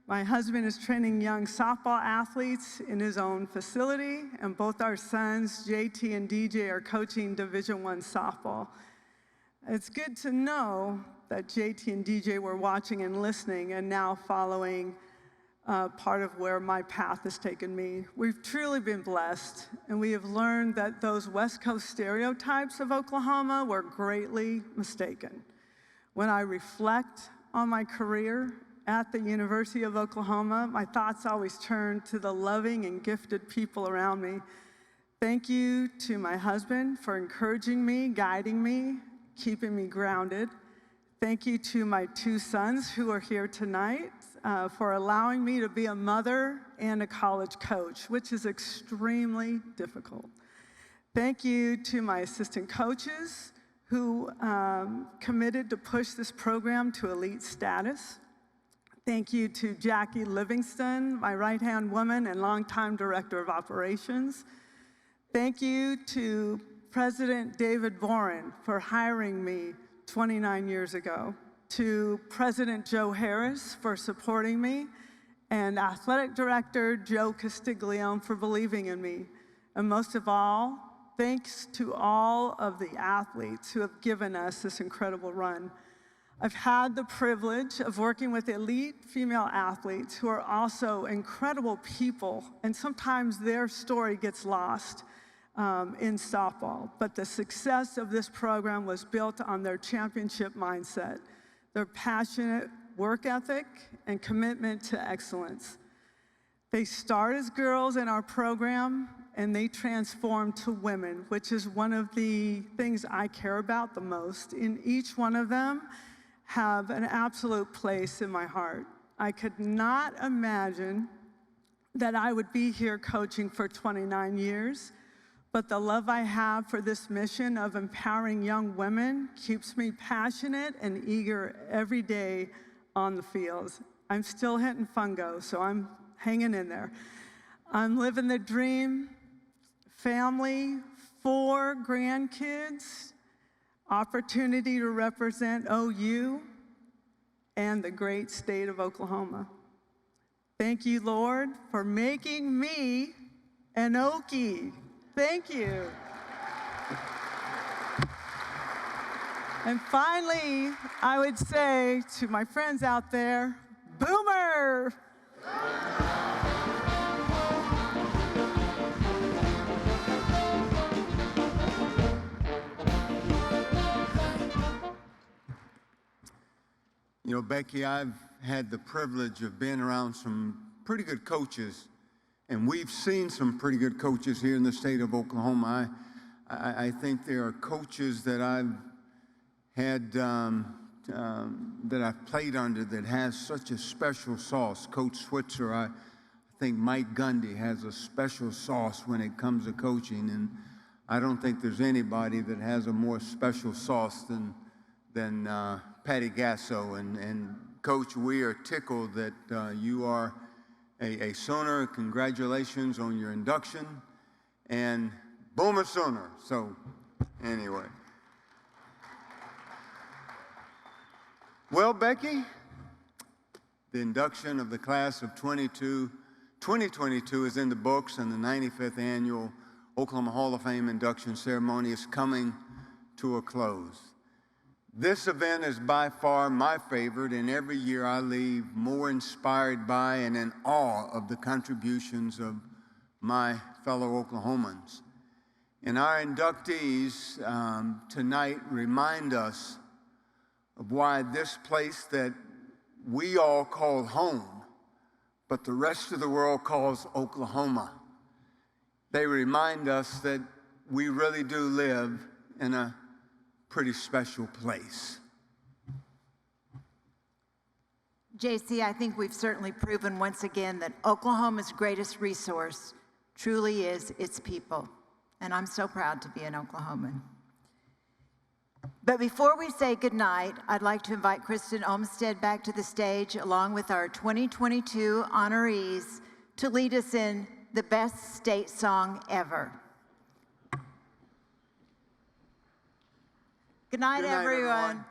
my husband is training young softball athletes in his own facility, and both our sons, JT and DJ, are coaching Division I softball. It's good to know that JT and DJ were watching and listening and now following part of where my path has taken me. We've truly been blessed, and we have learned that those West Coast stereotypes of Oklahoma were greatly mistaken. When I reflect on my career at the University of Oklahoma, my thoughts always turn to the loving and gifted people around me. Thank you to my husband for encouraging me, guiding me, keeping me grounded. Thank you to my 2 sons who are here tonight for allowing me to be a mother and a college coach, which is extremely difficult. Thank you to my assistant coaches who committed to push this program to elite status. Thank you to Jackie Livingston, my right-hand woman and longtime director of operations. Thank you to President David Boren for hiring me 29 years ago, to President Joe Harris for supporting me, and Athletic Director Joe Castiglione for believing in me. And most of all, thanks to all of the athletes who have given us this incredible run. I've had the privilege of working with elite female athletes who are also incredible people, and sometimes their story gets lost in softball. But the success of this program was built on their championship mindset, their passionate work ethic, and commitment to excellence. They start as girls in our program, and they transform to women, which is one of the things I care about the most. In each one of them have an absolute place in my heart. I could not imagine that I would be here coaching for 29 years, but the love I have for this mission of empowering young women keeps me passionate and eager every day on the fields. I'm still hitting fungo, so I'm hanging in there. I'm living the dream, family, 4 grandkids, opportunity to represent OU and the great state of Oklahoma. Thank you, Lord, for making me an Okie. Thank you. And finally, I would say to my friends out there, Boomer! You know, Becky, I've had the privilege of being around some pretty good coaches, and we've seen some pretty good coaches here in the state of Oklahoma. I think there are coaches that I've had, that I've played under that has such a special sauce. Coach Switzer, I think Mike Gundy has a special sauce when it comes to coaching, and I don't think there's anybody that has a more special sauce than Patty Gasso. And Coach, we are tickled that you are a Sooner. Congratulations on your induction, and Boomer Sooner. So anyway. Well, Becky, the induction of the class of 2022 is in the books, and the 95th annual Oklahoma Hall of Fame induction ceremony is coming to a close. This event is by far my favorite, and every year I leave more inspired by and in awe of the contributions of my fellow Oklahomans. And our inductees tonight remind us of why this place that we all call home, but the rest of the world calls Oklahoma. They remind us that we really do live in a pretty special place. JC, I think we've certainly proven once again that Oklahoma's greatest resource truly is its people. And I'm so proud to be an Oklahoman. But before we say goodnight, I'd like to invite Kristen Olmstead back to the stage along with our 2022 honorees to lead us in the best state song ever. Good night, everyone.